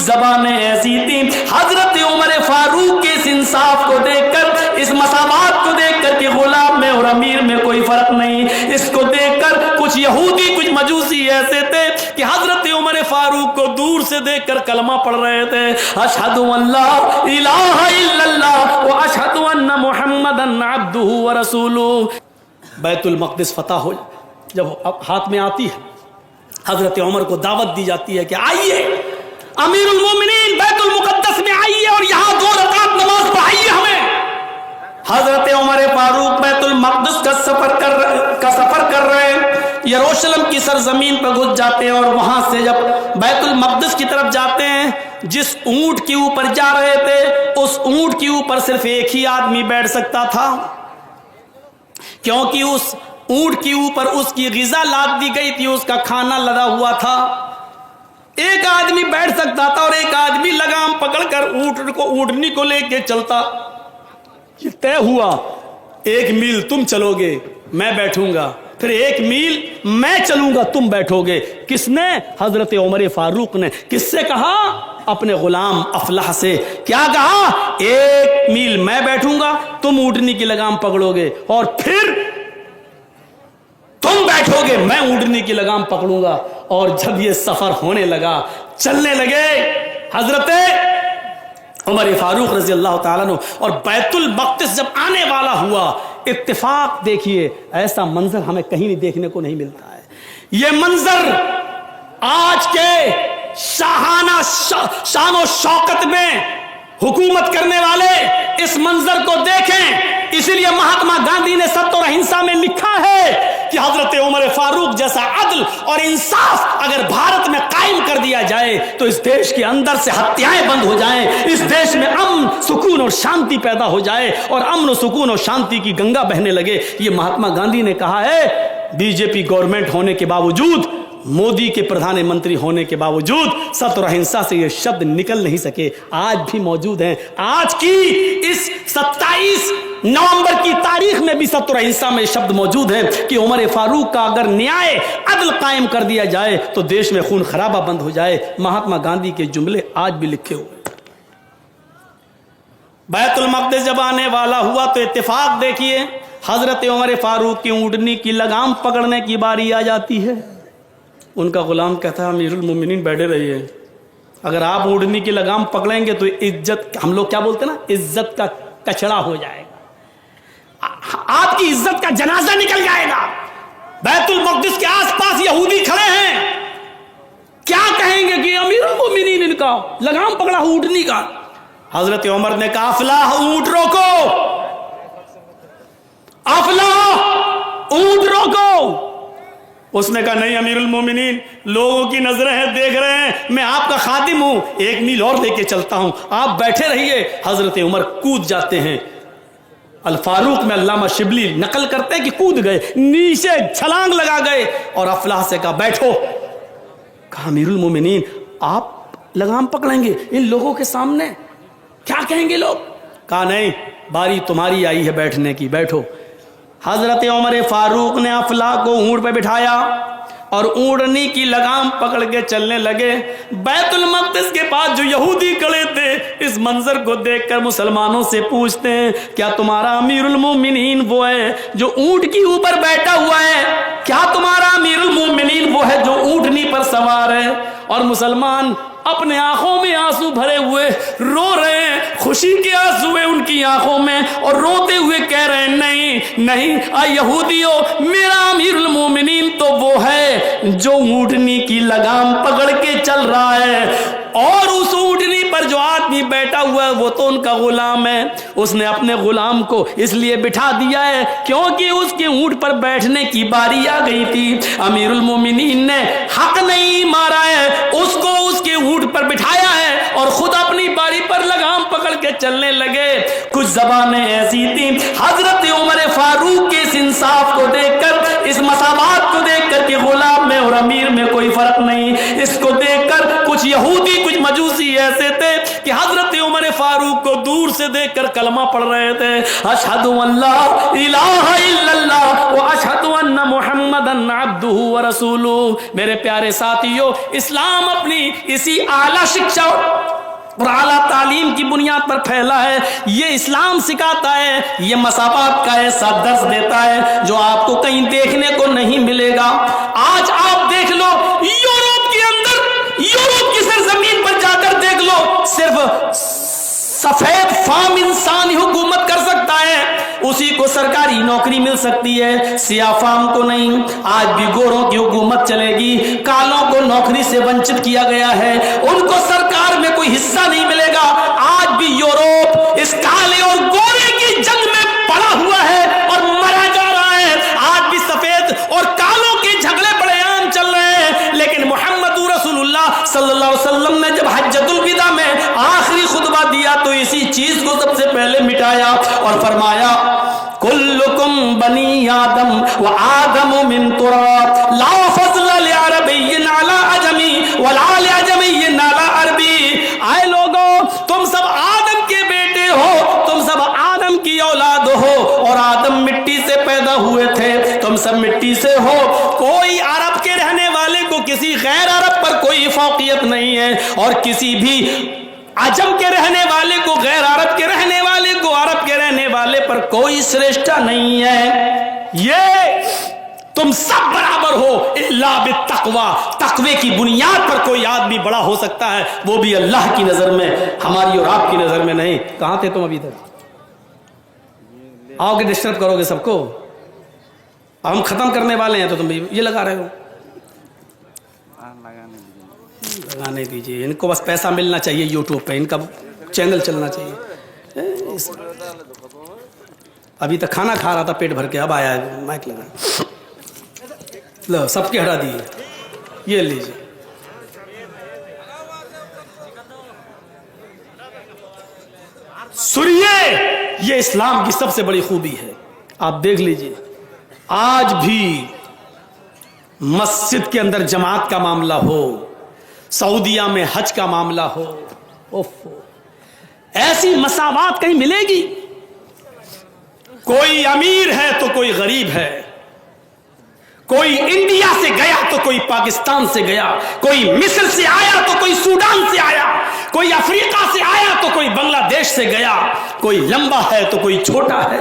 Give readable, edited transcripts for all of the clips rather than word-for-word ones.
زبانیں ایسی تھیں حضرت عمر فاروق کے اس انصاف کو دیکھ کر، اس مساوات کو دیکھ کر کہ غلام میں اور امیر میں کوئی فرق نہیں، اس کو دیکھ کر کچھ یہودی کچھ مجوسی ایسے تھے کہ حضرت عمر فاروق کو دور سے دیکھ کر کلمہ پڑھ رہے تھے، اشہد ان لا الہ الا اللہ و اشہد ان محمدن عبدہ ورسولہ۔ بیت المقدس فتح ہو جب ہاتھ میں آتی ہے، حضرت عمر کو دعوت دی جاتی ہے کہ آئیے امیر المومنین بیت المقدس میں آئیے اور یہاں 2 رکعت نماز پڑھائیے ہمیں۔ حضرت عمر فاروق بیت المقدس کا سفر کر رہے ہیں، یروشلم کی سرزمین پر گھس جاتے ہیں اور وہاں سے جب بیت المقدس کی طرف جاتے ہیں، جس اونٹ کے اوپر جا رہے تھے اس اونٹ کے اوپر صرف ایک ہی آدمی بیٹھ سکتا تھا، کیونکہ اس اونٹ کے اوپر اس کی غذا لاد دی گئی تھی، اس کا کھانا لدا ہوا تھا۔ ایک آدمی بیٹھ سکتا تھا اور ایک آدمی لگام پکڑ کر اونٹنی کو لے کے چلتا۔ یہ طے ہوا 1 میل تم چلو گے میں بیٹھوں گا، پھر 1 میل میں چلوں گا تم بیٹھو گے۔ کس نے؟ حضرت عمر فاروق نے۔ کس سے کہا؟ اپنے غلام افلاح سے۔ کیا کہا؟ 1 میل میں بیٹھوں گا، تم اونٹنی کی لگام پکڑو گے، اور پھر تم بیٹھو گے میں اونٹنی کی لگام پکڑوں گا۔ اور جب یہ سفر ہونے لگا، چلنے لگے، حضرت عمر فاروق رضی اللہ تعالیٰ عنہ اور بیت المقدس جب آنے والا ہوا، اتفاق دیکھیے، ایسا منظر ہمیں کہیں نہیں دیکھنے کو نہیں ملتا ہے۔ یہ منظر آج کے شاہانہ شان و شوکت میں حکومت کرنے والے اس منظر کو دیکھیں۔ اسی لیے مہاتما گاندھی نے ستیہ اور اہنسا میں لکھا ہے کہ حضرت عمر فاروق جیسا عدل اور انصاف اگر بھارت میں قائم کر دیا جائے تو اس دیش کے اندر سے ہتیائیں بند ہو جائیں، اس دیش میں امن سکون اور شانتی پیدا ہو جائے اور امن و سکون اور شانتی کی گنگا بہنے لگے۔ یہ مہاتما گاندھی نے کہا ہے۔ بی جے پی گورنمنٹ ہونے کے باوجود، مودی کے پردھان منتری ہونے کے باوجود ستیہ اور اہنسا سے یہ شبد نکل نہیں سکے، آج بھی موجود ہیں۔ آج کی اس 27 نومبر کی تاریخ میں بھی ستیہ اور اہنسا میں شبد موجود ہیں کہ عمر فاروق کا اگر نیائے عدل قائم کر دیا جائے تو دیش میں خون خرابہ بند ہو جائے۔ مہاتما گاندھی کے جملے آج بھی لکھے ہوئے۔ بیت المقدس جب آنے والا ہوا تو اتفاق دیکھیے، حضرت عمر فاروق کی اونٹنی کی لگام پکڑنے کی باری آ جاتی ہے۔ ان کا غلام کہتا ہے امیر المومنین بیٹھے رہیے، اگر آپ اونٹنی کی لگام پکڑیں گے تو عزت، ہم لوگ کیا بولتے ہیں نا، عزت کا کچڑا ہو جائے گا، آپ کی عزت کا جنازہ نکل جائے گا۔ بیت المقدس کے آس پاس یہودی کھڑے ہیں، کیا کہیں گے کہ امیر المومنین ان کا لگام پکڑا اونٹنی کا۔ حضرت عمر نے کہا افلاح اونٹ روکو، افلاح اونٹ روکو۔ اس نے کہا نہیں امیر المومنین، لوگوں کی نظریں ہیں، دیکھ رہے ہیں، میں آپ کا خادم ہوں، 1 میل اور لے کے چلتا ہوں، آپ بیٹھے رہیے۔ حضرت عمر کود جاتے ہیں۔ الفاروق میں علامہ شبلی نقل کرتے ہیں کہ کود گئے، نیچے چھلانگ لگا گئے اور افلاح سے کہا بیٹھو۔ کہا امیر المومنین آپ لگام پکڑیں گے ان لوگوں کے سامنے، کیا کہیں گے لوگ؟ کہا نہیں، باری تمہاری آئی ہے بیٹھنے کی، بیٹھو۔ حضرت عمر فاروق نے افلاح کو اونٹ پہ بٹھایا اور اونٹنی کی لگام پکڑ کے چلنے لگے۔ بیت المقدس کے پاس جو یہودی کھڑے تھے اس منظر کو دیکھ کر مسلمانوں سے پوچھتے ہیں کیا تمہارا امیر المومنین وہ ہے جو اونٹ کے اوپر بیٹھا ہوا ہے؟ کیا تمہارا امیر المومنین وہ ہے جو اونٹنی پر سوار ہے؟ اور مسلمان اپنے آنکھوں میں آنسو بھرے ہوئے رو رہے ہیں، خوشی کے آنسو ہیں ان کی آنکھوں میں، اور روتے ہوئے کہہ رہے ہیں نہیں نہیں اے یہودیو، میرا امیر المومنین تو وہ ہے جو اونٹنی کی لگام پکڑ کے چل رہا ہے، اور اس اونٹنی پر جو آدمی بیٹھا ہوا ہے وہ تو ان کا غلام ہے۔ اس نے اپنے غلام کو اس لیے بٹھا دیا ہے کیونکہ اس کے اونٹ پر بیٹھنے کی باری آ گئی تھی۔ امیر المومنین نے حق نہیں مارا ہے، اس کو اس کے اونٹ پر بٹھایا ہے اور خود اپنی باری پر لگام پکڑ کے چلنے لگے۔ کچھ زبانیں ایسی تھیں حضرت عمر فاروق کے اس انصاف کو دیکھ کر، اس مساوات کو دیکھ کر کہ غلام میں اور امیر میں کوئی فرق نہیں، اس کو دیکھ کر کچھ یہودی کچھ मजूसी ऐसे थे कि हजरत उमर फारूक को दूर से देखकर कलमा पढ़ रहे थे, अशहदु अल्ला इलाहा इल्लल्लाह व अशहदु अन्ना मुहम्मदन अब्दुहु व रसूलुहु। मेरे प्यारे साथियों, इस्लाम अपनी इसी आला शिक्षा और आला तालीम की बुनियाद पर फैला है। ये इस्लाम सिखाता है, ये मसावात का ऐसा दर्स देता है जो आपको कहीं देखने को नहीं मिलेगा। आज आप देख लो, यूरोप के अंदर, यूरोप की सरजमीन पर जाकर देख लो, सिर्फ सफेद फाम इंसान ही हुकूमत कर सकता है, उसी को सरकारी नौकरी मिल सकती है, सियाह फाम को नहीं। आज भी गोरों की हुकूमत चलेगी, कालों को नौकरी से वंचित किया गया है, उनको सरकार में कोई हिस्सा नहीं मिलेगा। आज भी यूरोप इस काले और गोरे की जंग में पड़ा हुआ है और मरा जा रहा है। आज भी सफेद और कालों के झगड़े बड़े आम चल रहे हैं, लेकिन मोहम्मद रसूलुल्लाह सल्लल्लाहु अलैहि वसल्लम ने जब हज्जतुल विदा में आखिरी खुतबा दिया तो इसी चीज को सबसे पहले मिटाया और फरमाया, कुल्लुकुम बनी आदम व आदम मिन तुराब ला फज़्ल लिअरबिय्यिन अला अजमी वला लिअजमिय्यिन अला अरबी। आए लोगों, तुम सब आदम के बेटे हो, तुम सब आदम की औलाद हो, और आदम मिट्टी से पैदा हुए थे, तुम सब मिट्टी से हो। कोई अरब के रहने वाले को किसी गैर अरब पर कोई फौकियत नहीं है, और किसी भी अजम के रहने वाले को गैर अरब के रहने वाले को अरब के रहने वाले पर कोई श्रेष्ठता नहीं है। ये तुम सब बराबर हो, इल्ला बित्तक़वा, तक़वे की बुनियाद पर कोई आदमी बड़ा हो सकता है, वो भी अल्लाह की नजर में, हमारी और आपकी नजर में नहीं। कहां थे तुम अभी तक? आओगे डिस्टर्ब करोगे सबको। हम खत्म करने वाले हैं तो तुम ये लगा रहे हो। लगाने दीजिए, इनको बस पैसा मिलना चाहिए, यूट्यूब पे इनका चैनल चलना चाहिए। अभी तक खाना खा रहा था पेट भर के, अब आया माइक लगा, लो सबके हटा दिए, ये लीजिए। सुनिए, ये इस्लाम की सबसे बड़ी खूबी है। आप देख लीजिए, आज भी मस्जिद के अंदर जमात का मामला हो, सऊदिया में हज का मामला हो, ओफो, ऐसी मसावात कहीं मिलेगी? कोई अमीर है तो कोई गरीब है, कोई इंडिया से गया तो कोई पाकिस्तान से गया, कोई मिस्र से आया तो कोई सूडान से आया, कोई अफ्रीका से आया तो कोई बांग्लादेश से गया, कोई लंबा है तो कोई छोटा है,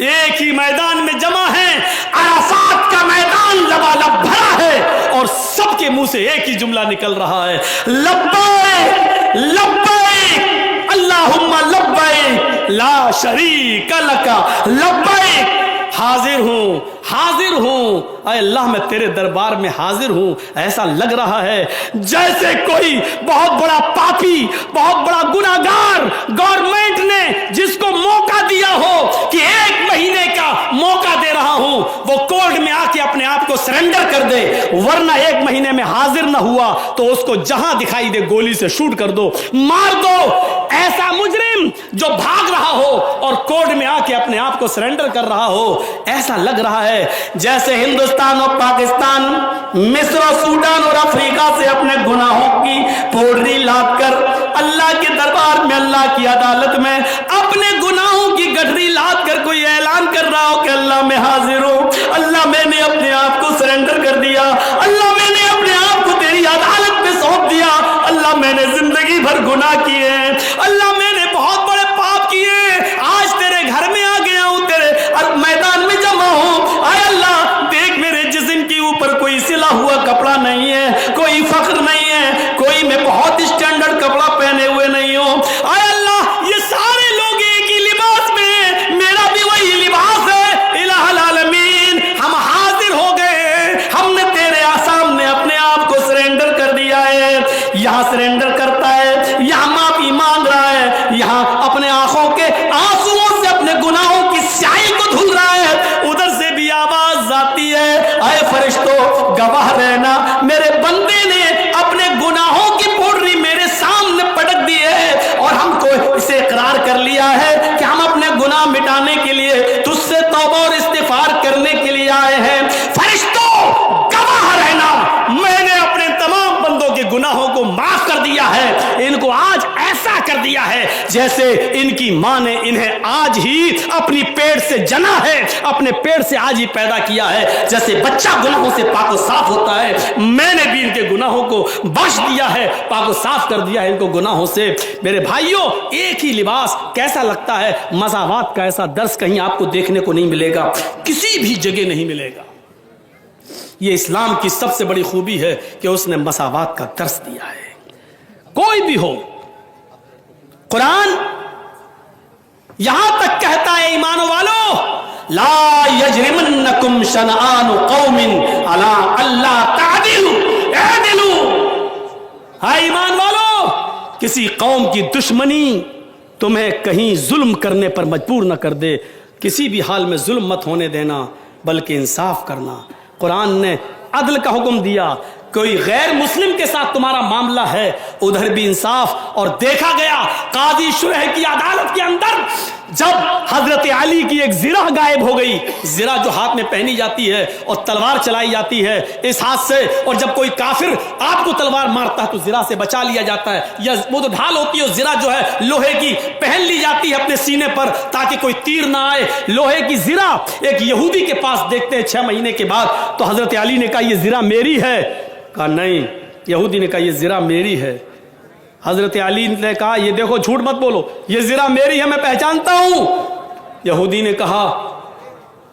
एक ही मैदान में जमा है। अराफात का मैदान लबालब भरा है और सबके मुंह से एक ही जुमला निकल रहा है, लब्बैक लब्बैक अल्लाहुम्मा लब्बैक ला शरीका लका लब्बैक। हाजिर हूं अय अल्लाह, मैं तेरे दरबार में हाजिर हूं। ऐसा लग रहा है जैसे कोई बहुत बड़ा पापी, बहुत बड़ा गुनाहगार, गवर्नमेंट ने जिसको मौका दिया हो कि 1 महीने का मौका दे रहा हूं, वो कोर्ट में आके अपने आप को सरेंडर कर दे, वरना 1 महीने में हाजिर ना हुआ तो उसको जहां दिखाई दे गोली से शूट कर दो, मार दो। ऐसा मुजरिम जो भाग रहा हो और कोर्ट में आके अपने आप को सरेंडर कर रहा हो, ऐसा लग रहा है जैसे हिंदुस्तान और पाकिस्तान, मिस्र और सूडान और अफ्रीका से अपने गुनाहों की पोटली लाद कर अल्लाह के दरबार में, अल्लाह की अदालत में अपने गुनाहों की गठरी लाद कर कोई ऐलान कर रहा हो कि अल्लाह मैं हाजिर हूं, अल्लाह मैंने अपने आप को सरेंडर कर दिया, अल्लाह मैंने अपने आप को तेरी अदालत में सौंप दिया, अल्लाह मैंने जिंदगी भर गुनाह किए हैं, अल्लाह मैंने बहुत बड़े पाप किए, आज तेरे घर में आ गया हूं, तेरे मैदान में जमा हूं। आय अल्लाह, देख मेरे जिस्म के ऊपर कोई सिला हुआ कपड़ा नहीं है, कोई फख्र नहीं है, कोई मैं बहुत स्टैंडर्ड कपड़ा पहने हुए नहीं हूं। आय अल्लाह, ये सारे लोग एक ही लिबास में हैं, मेरा भी वही लिबास है। इलाहुल आलमीन, हम हाजिर हो गए, हमने तेरे सामने अपने आप को सरेंडर कर दिया है। यहां सरेंडर करता है, यहां माफी मांग रहा है, यहां अपने आंखों के आंसुओं से अपने गुनाहों की स्याही को धुल रहा है, उधर से भी आवाज आती है, आए फरिश्तों गवाह रहना, मेरे बंदे ने अपने गुनाहों की पोटली मेरे सामने पटक दी है और हमको इसे इकरार कर लिया है कि हम अपने गुनाह मिटाने के लिए तुझसे तौबा और इस्तिगफार करने के लिए आए हैं। फरिश्तों गवाह रहना, मैंने अपने तमाम बंदों के गुनाहों को माफ कर दिया है। इन کو آج ایسا کر دیا ہے جیسے ان کی ماں نے انہیں آج ہی اپنی پیٹ سے جنا ہے, اپنے پیٹ سے آج ہی پیدا کیا ہے. جیسے بچہ گناہوں سے پاک و صاف ہوتا ہے, میں نے بھی ان کے گناہوں کو بخش دیا ہے, پاک و صاف کر دیا ہے ان کو گناہوں سے. میرے بھائیوں, ایک ہی لباس کیسا لگتا ہے؟ مساوات کا ایسا درس کہیں آپ کو دیکھنے کو نہیں ملے گا, کسی بھی جگہ نہیں ملے گا. یہ اسلام کی سب سے بڑی خوبی ہے کہ اس نے مساوات کا درس دیا ہے. کوئی بھی ہو, قرآن یہاں تک کہتا ہے ایمان والو لا یجرمنکم شنآن قوم علی الا تعدلوا اعدلوا. ہاں ایمان والو, کسی قوم کی دشمنی تمہیں کہیں ظلم کرنے پر مجبور نہ کر دے. کسی بھی حال میں ظلم مت ہونے دینا بلکہ انصاف کرنا. قرآن نے عدل کا حکم دیا. کوئی غیر مسلم کے ساتھ تمہارا معاملہ ہے ادھر بھی انصاف. اور دیکھا گیا قاضی شرح کی عدالت کے اندر جب حضرت علی کی ایک زرہ غائب ہو گئی, زرہ جو ہاتھ میں پہنی جاتی ہے اور تلوار چلائی جاتی ہے اس ہاتھ سے, اور جب کوئی کافر آپ کو تلوار مارتا ہے تو زرہ سے بچا لیا جاتا ہے, یا وہ تو ڈھال ہوتی ہے, زرہ جو ہے لوہے کی پہن لی جاتی ہے اپنے سینے پر تاکہ کوئی تیر نہ آئے. لوہے کی زرہ ایک یہودی کے پاس دیکھتے ہیں 6 مہینے کے بعد, تو حضرت علی نے کہا یہ زرہ میری ہے. کہا نہیں. یہودی نے کہا یہ زرہ میری ہے. حضرت علی نے کہا یہ دیکھو جھوٹ مت بولو, یہ زرہ میری ہے, میں پہچانتا ہوں. یہودی نے کہا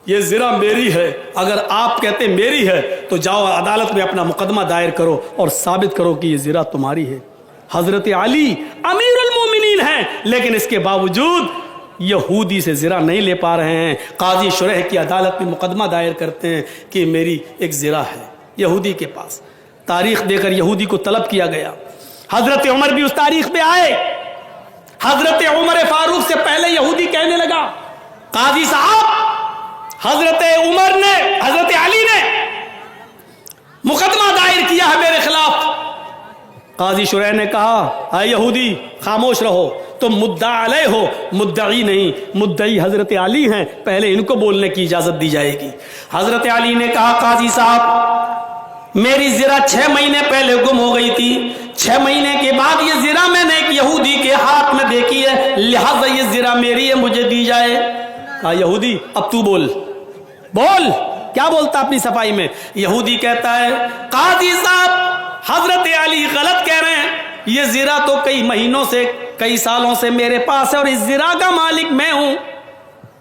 یہ زرہ میری ہے, اگر آپ کہتے میری ہے تو جاؤ عدالت میں اپنا مقدمہ دائر کرو اور ثابت کرو کہ یہ زرہ تمہاری ہے. حضرت علی امیر المومنین ہیں لیکن اس کے باوجود یہودی سے زرہ نہیں لے پا رہے ہیں. قاضی شرح کی عدالت میں مقدمہ دائر کرتے ہیں کہ میری ایک زرہ ہے یہودی کے پاس. تاریخ دے کر یہودی کو طلب کیا گیا. حضرت عمر بھی اس تاریخ پہ آئے. حضرت عمر فاروق سے پہلے یہودی کہنے لگا قاضی صاحب حضرت عمر نے, حضرت علی نے مقدمہ دائر کیا ہے میرے خلاف. قاضی شرح نے کہا اے یہودی خاموش رہو, تم مدعا علیہ ہو, مدعی نہیں. مدعی حضرت علی ہیں, پہلے ان کو بولنے کی اجازت دی جائے گی. حضرت علی نے کہا قاضی صاحب میری زرہ 6 مہینے پہلے گم ہو گئی تھی, 6 مہینے کے بعد یہ زرہ میں نے ایک یہودی کے ہاتھ میں دیکھی ہے, لہذا یہ زرہ میری ہے, مجھے دی جائے. کہا یہودی اب تو بول کیا بولتا اپنی صفائی میں. یہودی کہتا ہے قاضی صاحب حضرت علی غلط کہہ رہے ہیں, یہ زرہ تو کئی مہینوں سے کئی سالوں سے میرے پاس ہے اور اس زرہ کا مالک میں ہوں.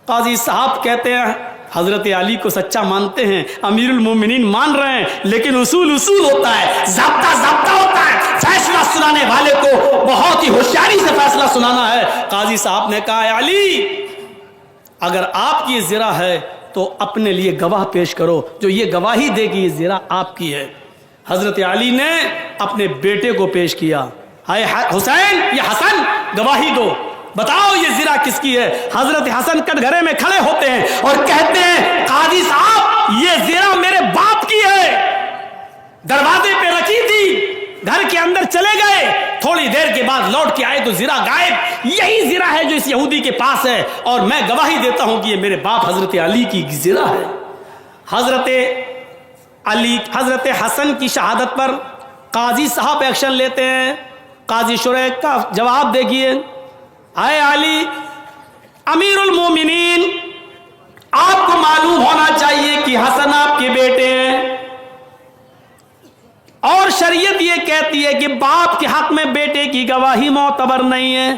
قاضی صاحب کہتے ہیں حضرت علی کو سچا مانتے ہیں, امیر المومنین مان رہے ہیں, لیکن اصول ہوتا ہے, ضابطہ ہوتا ہے. فیصلہ سنانے والے کو بہت ہی ہوشیاری سے فیصلہ سنانا ہے. قاضی صاحب نے کہا علی اگر آپ کی زرہ ہے تو اپنے لیے گواہ پیش کرو جو یہ گواہی دے کہ یہ زرہ آپ کی ہے. حضرت علی نے اپنے بیٹے کو پیش کیا, اے حسین یا حسن گواہی دو, بتاؤ یہ زرہ کس کی ہے. حضرت حسن کٹ گھرے میں کھڑے ہوتے ہیں اور کہتے ہیں قاضی صاحب یہ زرہ میرے باپ کی ہے, دروازے پہ رکھی تھی, گھر کے اندر چلے گئے, تھوڑی دیر کے بعد لوٹ کے آئے تو زرہ غائب. یہی زرہ ہے جو اس یہودی کے پاس ہے اور میں گواہی دیتا ہوں کہ یہ میرے باپ حضرت علی کی زرہ ہے. حضرت حسن کی شہادت پر قاضی صاحب ایکشن لیتے ہیں. قاضی شرح کا جواب دیکھیے, اے علی امیر المومنین آپ کو معلوم ہونا چاہیے کہ حسن آپ کے بیٹے ہیں اور شریعت یہ کہتی ہے کہ باپ کے حق میں بیٹے کی گواہی معتبر نہیں ہے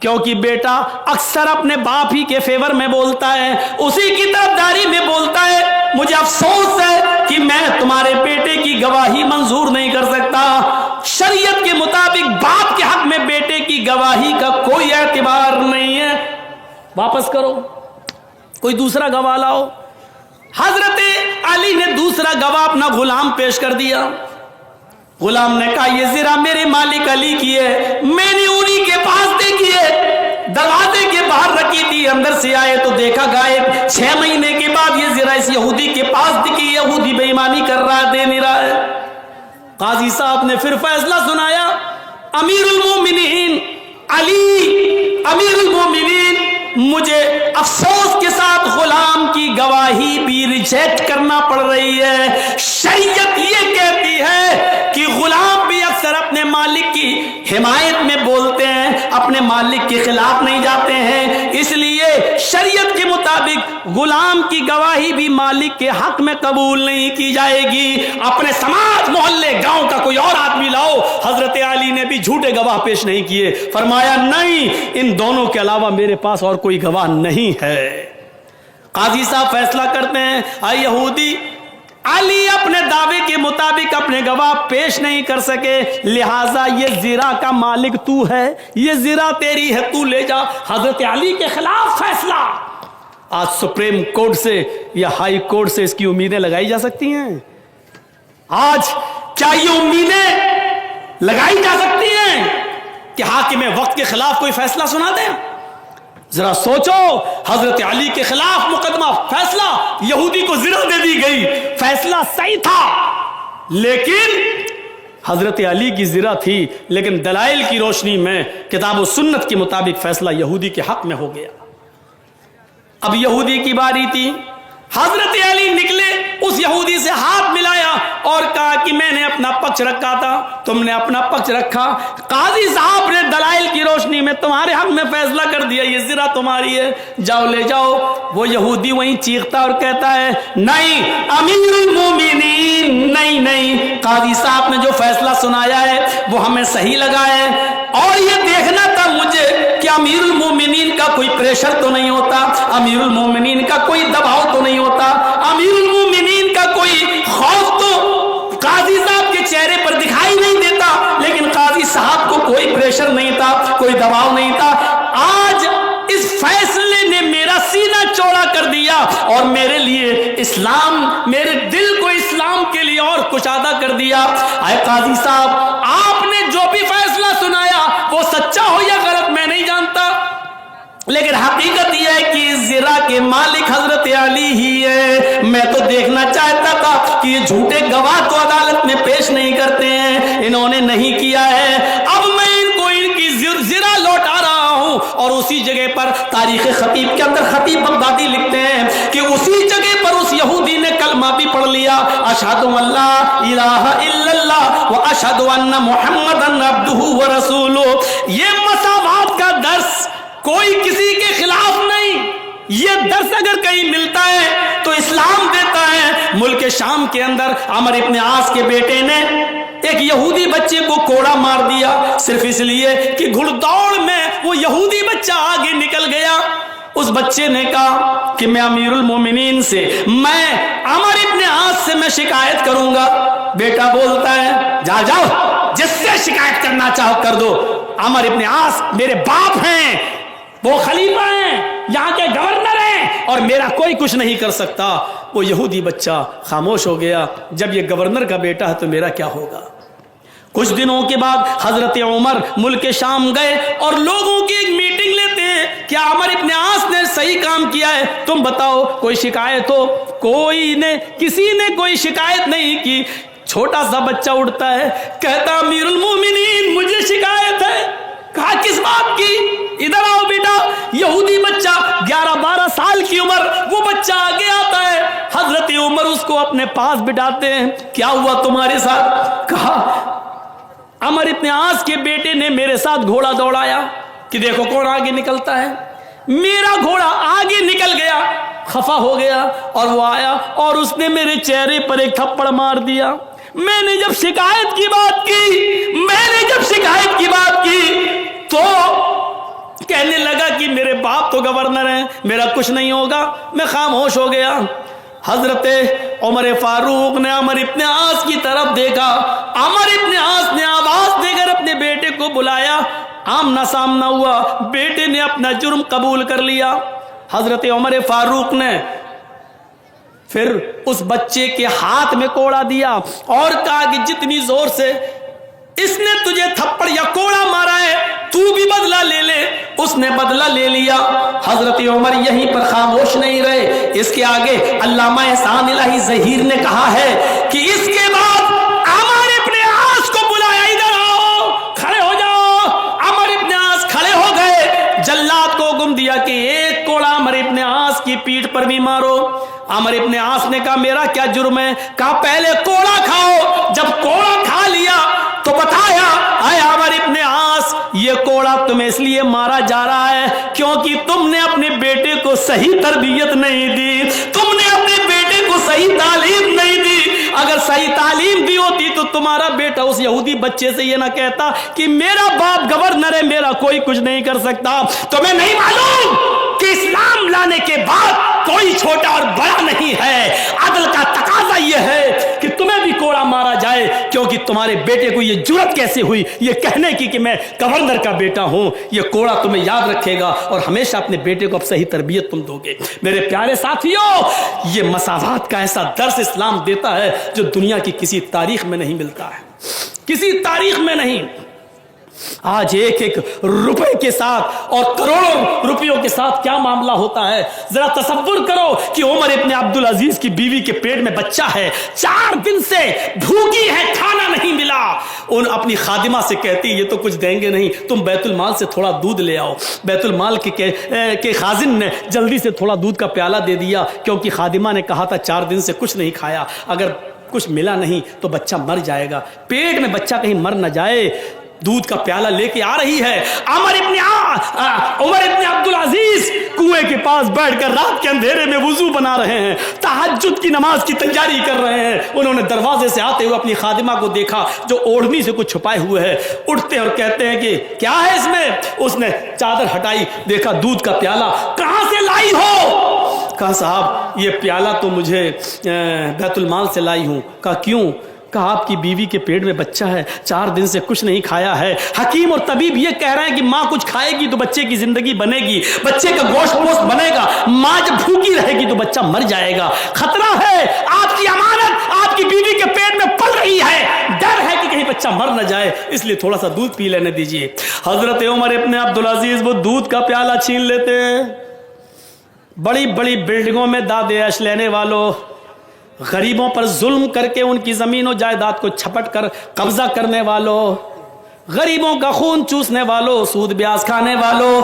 کیونکہ بیٹا اکثر اپنے باپ ہی کے فیور میں بولتا ہے, اسی کی طرفداری میں بولتا ہے. مجھے افسوس ہے کہ میں تمہارے بیٹے کی گواہی منظور نہیں کر سکتا. شریعت کے مطابق باپ کے حق میں بیٹے کی گواہی کا کوئی اعتبار نہیں ہے, واپس کرو, کوئی دوسرا گواہ لاؤ. حضرت علی نے دوسرا گواہ اپنا غلام پیش کر دیا. غلام نے کہا یہ زرہ میرے مالک علی کی ہے, میں نے انہی کے پاس دیکھی ہے, دروازے کے باہر رکھی تھی, اندر سے آئے تو دیکھا غائب. 6 مہینے کے بعد یہ زرہ اس یہودی کے پاس دکھی, یہودی بے ایمانی کر رہا ہے, دے نہیں رہا ہے. قاضی صاحب نے پھر فیصلہ سنایا, امیر المومنین علی امیر المومنین مجھے افسوس کے ساتھ غلام کی گواہی بھی ریجیکٹ کرنا پڑ رہی ہے. شریعت یہ کہتی ہے کہ غلام بھی اکثر اپنے مالک کی حمایت میں بولتے ہیں، اپنے مالک کے خلاف نہیں جاتے ہیں۔ اس لیے شریعت کے مطابق غلام کی گواہی بھی مالک کے حق میں قبول نہیں کی جائے گی۔ اپنے سماج، محلے، گاؤں کا کوئی اور آدمی لاؤ۔ حضرت علی نے بھی جھوٹے گواہ پیش نہیں کیے، فرمایا نہیں، ان دونوں کے علاوہ میرے پاس اور کوئی گواہ نہیں ہے۔ قاضی صاحب فیصلہ کرتے ہیں، اے یہودی، علی اپنے دعوے کے مطابق اپنے گواہ پیش نہیں کر سکے، لہٰذا یہ زرہ کا مالک تو ہے، یہ زرہ تیری ہے، تو لے جا۔ حضرت علی کے خلاف فیصلہ۔ آج سپریم کورٹ سے یا ہائی کورٹ سے اس کی امیدیں لگائی جا سکتی ہیں؟ آج کیا یہ امیدیں لگائی جا سکتی ہیں کہ حاکم وقت کے خلاف کوئی فیصلہ سنا دیں؟ ذرا سوچو، حضرت علی کے خلاف مقدمہ، فیصلہ یہودی کو زرہ دے دی گئی، فیصلہ صحیح تھا، لیکن حضرت علی کی زرہ تھی، لیکن دلائل کی روشنی میں کتاب و سنت کے مطابق فیصلہ یہودی کے حق میں ہو گیا۔ اب یہودی کی باری تھی، حضرت علی نکلے، اس یہودی سے ہاتھ ملایا اور کہا کہ میں نے اپنا پکش رکھا تھا، تم نے اپنا پکش رکھا، قاضی صاحب نے دلائل کی روشنی میں تمہارے حق میں فیصلہ کر دیا، یہ زرہ تمہاری ہے، جاؤ لے جاؤ۔ وہ یہودی وہیں چیختا اور کہتا ہے، نہیں امیر المومنین، نہیں، قاضی صاحب نے جو فیصلہ سنایا ہے وہ ہمیں صحیح لگا ہے، اور یہ دیکھنا تھا مجھے کہ امیر المومنین کا کوئی پریشر تو نہیں ہوتا، امیر المومنین کا کوئی دباؤ تو نہیں ہوتا، امیر المومنین کا کوئی خوف تو قاضی صاحب کے چہرے پر دکھائی نہیں دیتا، لیکن قاضی صاحب کو کوئی پریشر نہیں تھا، کوئی دباؤ نہیں تھا۔ آج اس فیصلے نے میرا سینہ چوڑا کر دیا اور میرے لیے اسلام، میرے دل کو اسلام کے لیے اور کشادہ کر دیا۔ اے قاضی صاحب، آپ نے جو بھی فیصلہ سنایا وہ سچا ہو یا غلط میں نہیں جانتا، لیکن حقیقت یہ ہے کہ زرہ کے مالک حضرت علی ہی ہے۔ میں تو دیکھنا چاہتا تھا کہ یہ جھوٹے گواہ تو عدالت میں پیش نہیں کرتے ہیں، انہوں نے نہیں کیا ہے، اب میں ان کو ان کی زرہ لوٹا رہا ہوں۔ اور اسی جگہ پر تاریخ خطیب کے اندر خطیب بغدادی لکھتے ہیں کہ اسی جگہ پر اس یہودی نے کلمہ بھی پڑھ لیا، اشہد ان لا الہ الا اللہ و اشہد ان محمدن عبدہ و رسولہ۔ یہ مساوات کا درس کوئی کسی کے خلاف نہیں، یہ درس اگر کہیں ملتا ہے تو اسلام دیتا ہے۔ ملک شام کے اندر عمر ابن عاص کے بیٹے نے ایک یہودی بچے کو کوڑا مار دیا، صرف اس لیے کہ گھڑ دوڑ میں وہ یہودی بچہ آگے نکل گیا۔ اس بچے نے کہا کہ میں امیر المومنین سے، میں عمر ابن عاص سے میں شکایت کروں گا۔ بیٹا بولتا ہے، جاؤ جس سے شکایت کرنا چاہو کر دو، عمر ابن عاص میرے باپ ہیں، وہ خلیفہ ہیں، یہاں کے گورنر ہیں، اور میرا کوئی کچھ نہیں کر سکتا۔ وہ یہودی بچہ خاموش ہو گیا، جب یہ گورنر کا بیٹا ہے تو میرا کیا ہوگا۔ کچھ دنوں کے بعد حضرت عمر ملک شام گئے اور لوگوں کی ایک میٹنگ لیتے ہیں، کیا عمر ابن عاص نے صحیح کام کیا ہے، تم بتاؤ، کوئی شکایت ہو؟ کسی نے کوئی شکایت نہیں کی۔ چھوٹا سا بچہ اٹھتا ہے، کہتا امیر المومنین مجھے شکایت ہے۔ کہا کس بات کی؟ ادھر آؤ بیٹا۔ یہودی بچہ 11-12 سال کی عمر، وہ بچہ آگے آتا ہے، حضرت عمر اس کو اپنے پاس بٹھاتے ہیں، کیا ہوا تمہارے ساتھ؟ کہا عمر ابن عاص کے بیٹے نے میرے ساتھ گھوڑا دوڑایا کہ دیکھو کون آگے نکلتا ہے، میرا گھوڑا آگے نکل گیا، خفا ہو گیا، اور وہ آیا اور اس نے میرے چہرے پر ایک تھپڑ مار دیا۔ میں نے جب شکایت کی بات کی تو کہنے لگا کہ میرے باپ تو گورنر ہیں، میرا کچھ نہیں ہوگا، میں خاموش ہو گیا۔ حضرت عمر فاروق نے عمر ابن عاص کی طرف دیکھا، عمر ابن عاص نے آواز دے کر اپنے بیٹے کو بلایا، آمنا سامنا ہوا، بیٹے نے اپنا جرم قبول کر لیا۔ حضرت عمر فاروق نے پھر اس بچے کے ہاتھ میں کوڑا دیا اور کہا کہ جتنی زور سے اس نے تجھے تھپڑ یا کوڑا مارا ہے تو بھی بدلہ لے لے۔ اس نے بدلہ لے لیا۔ حضرت عمر یہیں پر خاموش نہیں رہے، اس کے آگے علامہ احسان الہی ظہیر نے کہا ہے کہ اس کے بعد عمر ابن عاص کو بلایا، ادھر آؤ، کھڑے ہو جاؤ۔ عمر ابن عاص کھڑے ہو گئے، جلاد کو حکم دیا کہ ایک کوڑا عمر ابن عاص کی پیٹھ پر بھی مارو۔ عمر ابن عاص نے کہا میرا کیا جرم ہے؟ کہا پہلے کوڑا کھاؤ۔ جب کوڑا کھا لیا تو بتایا یہ کوڑا تمہیں اس لیے مارا جا رہا ہے کیونکہ تم نے اپنے بیٹے کو صحیح تربیت نہیں دی، تم نے اپنے بیٹے کو صحیح تعلیم نہیں دی۔ اگر صحیح تعلیم دی ہوتی تو تمہارا بیٹا اس یہودی بچے سے یہ نہ کہتا کہ میرا باپ گورنر ہے، میرا کوئی کچھ نہیں کر سکتا۔ تمہیں نہیں معلوم کہ اسلام لانے کے بعد کوئی چھوٹا اور بڑا نہیں ہے، عدل کا تقاضا یہ ہے کہ تمہیں بھی کوڑا مارا جائے، کیونکہ تمہارے بیٹے کو یہ جرت کیسے ہوئی یہ کہنے کی کہ میں گورنر کا بیٹا ہوں۔ یہ کوڑا تمہیں یاد رکھے گا اور ہمیشہ اپنے بیٹے کو اب صحیح تربیت تم دو گے۔ میرے پیارے ساتھیوں، یہ مساوات کا ایسا درس اسلام دیتا ہے جو دنیا کی کسی تاریخ میں نہیں ملتا ہے، کسی تاریخ میں نہیں۔ آج ایک ایک روپے کے ساتھ اور کروڑوں روپیوں کے ساتھ کیا معاملہ ہوتا ہے۔ ذرا تصور کرو کہ عمر ابن عبدالعزیز کی بیوی کے پیٹ میں بچہ ہے، 4 دن سے بھوکی ہے، کھانا نہیں ملا۔ ان اپنی خادمہ سے کہتی یہ تو کچھ دیں گے نہیں، تم بیت المال سے تھوڑا دودھ لے آؤ۔ بیت المال کے خازن نے جلدی سے تھوڑا دودھ کا پیالہ دے دیا، کیونکہ خادمہ نے کہا تھا 4 دن سے کچھ نہیں کھایا، اگر کچھ ملا نہیں تو بچہ مر جائے گا، پیٹ میں بچہ کہیں مر نہ جائے۔ دودھ کا پیالہ لے کے آ رہی ہے، عمر ابن عبدالعزیز کنویں کے پاس بیٹھ کر رات کے اندھیرے میں وضو بنا رہے ہیں، تہجد کی نماز کی تیاری کر رہے ہیں۔ انہوں نے دروازے سے آتے ہوئے اپنی خادمہ کو دیکھا جو اوڑھنی سے کچھ چھپائے ہوئے ہے، اٹھتے اور کہتے ہیں کہ کیا ہے اس میں؟ اس نے چادر ہٹائی، دیکھا دودھ کا پیالہ۔ کہاں سے لائی ہو؟ کہا صاحب یہ پیالہ تو مجھے بیت المال سے لائی ہوں۔ کہا کیوں؟ کہا آپ کی بیوی کے پیٹ میں بچہ ہے، 4 دن سے کچھ نہیں کھایا ہے، حکیم اور طبیب یہ کہہ رہے ہیں کہ ماں کچھ کھائے گی تو بچے کی زندگی بنے گی، بچے کا گوشت پوشت بنے گا، ماں جب بھوکی رہے گی تو بچہ مر جائے گا، خطرہ ہے، آپ کی امانت آپ کی بیوی کے پیٹ میں پل رہی ہے، ڈر ہے کہ کہیں بچہ مر نہ جائے، اس لیے تھوڑا سا دودھ پی لینے دیجیے۔ حضرت عمر ابن عبدالعزیز وہ دودھ کا پیالہ چھین لیتے ہیں۔ بڑی بڑی بلڈنگوں میں دادے عش لینے والوں، غریبوں پر ظلم کر کے ان کی زمین و جائیداد کو چھپٹ کر قبضہ کرنے والوں، غریبوں کا خون چوسنے والوں، سود بیاز کھانے والوں،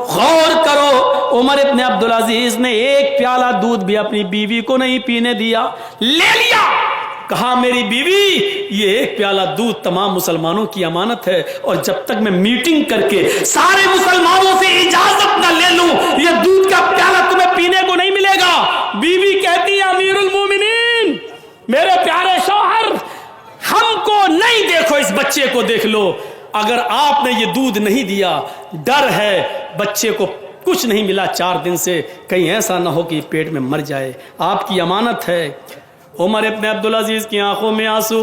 غور کرو عمر ابن عبدالعزیز نے ایک پیالہ دودھ بھی اپنی بیوی کو نہیں پینے دیا، لے لیا۔ کہا میری بیوی یہ ایک پیالہ دودھ تمام مسلمانوں کی امانت ہے، اور جب تک میں میٹنگ کر کے سارے مسلمانوں سے اجازت نہ لے لوں یہ دودھ کا پیالہ تمہیں پینے کو نہیں ملے گا۔ بیوی کہتی ہے امیر المومنین میرے پیارے شوہر ہم کو نہیں دیکھو، اس بچے کو دیکھ لو، اگر آپ نے یہ دودھ نہیں دیا ڈر ہے بچے کو کچھ نہیں ملا 4 دن سے، کہیں ایسا نہ ہو کہ پیٹ میں مر جائے، آپ کی امانت ہے۔ عمر ابن عبدالعزیز کی آنکھوں میں آنسو،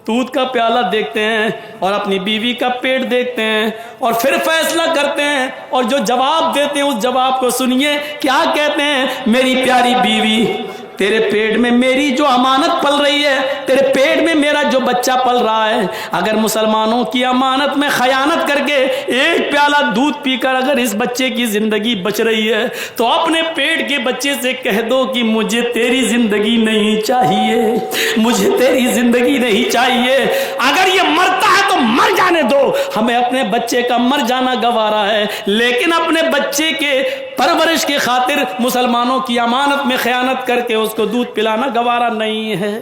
دودھ کا پیالہ دیکھتے ہیں اور اپنی بیوی کا پیٹ دیکھتے ہیں اور پھر فیصلہ کرتے ہیں، اور جو جواب دیتے ہیں اس جواب کو سنیے، کیا کہتے ہیں؟ میری پیاری بیوی تیرے پیٹ میں میری جو امانت پل رہی ہے، تیرے پیٹ میں میرا جو بچہ پل رہا ہے، اگر مسلمانوں کی امانت میں خیانت کر کے ایک پیالہ دودھ پی کر اگر اس بچے کی زندگی بچ رہی ہے تو اپنے پیٹ کے بچے سے کہہ دو کہ مجھے تیری زندگی نہیں چاہیے، مجھے تیری زندگی نہیں چاہیے، اگر یہ مرتا ہے تو مر جانے دو، ہمیں اپنے بچے کا مر جانا گوارا ہے، لیکن اپنے بچے کے پرورش کی خاطر مسلمانوں کی امانت میں خیانت کر کے اس کو دودھ پلانا گوارا نہیں ہے۔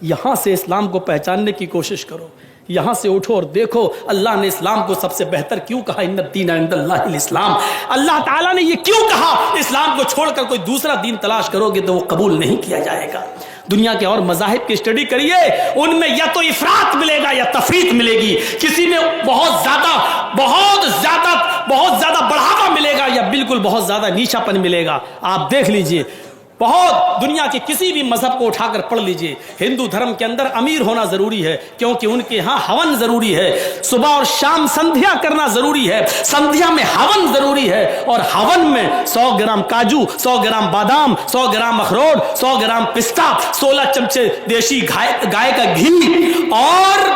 یہاں سے اسلام کو پہچاننے کی کوشش کرو، یہاں سے اٹھو اور دیکھو اللہ نے اسلام کو سب سے بہتر کیوں کہا، ان الدین عند اللہ الاسلام، اللہ تعالیٰ نے یہ کیوں کہا اسلام کو چھوڑ کر کوئی دوسرا دین تلاش کرو گے تو وہ قبول نہیں کیا جائے گا۔ دنیا کے اور مذاہب کی اسٹڈی کریے، ان میں یا تو افراط ملے گا یا تفریط ملے گی، کسی میں بہت زیادہ بڑھاوا ملے گا یا بالکل بہت زیادہ نیچا پن ملے گا۔ آپ دیکھ لیجئے، بہت دنیا کے کسی بھی مذہب کو اٹھا کر پڑھ لیجئے، ہندو دھرم کے اندر امیر ہونا ضروری ہے کیونکہ ان کے ہاں ہون ضروری ہے، صبح اور شام سندھیا کرنا ضروری ہے، سندھیا میں ہون ضروری ہے، اور ہون میں 100 گرام کاجو، 100 گرام بادام، 100 گرام اخروٹ، 100 گرام پستہ، 16 چمچے دیسی گائے کا گھی اور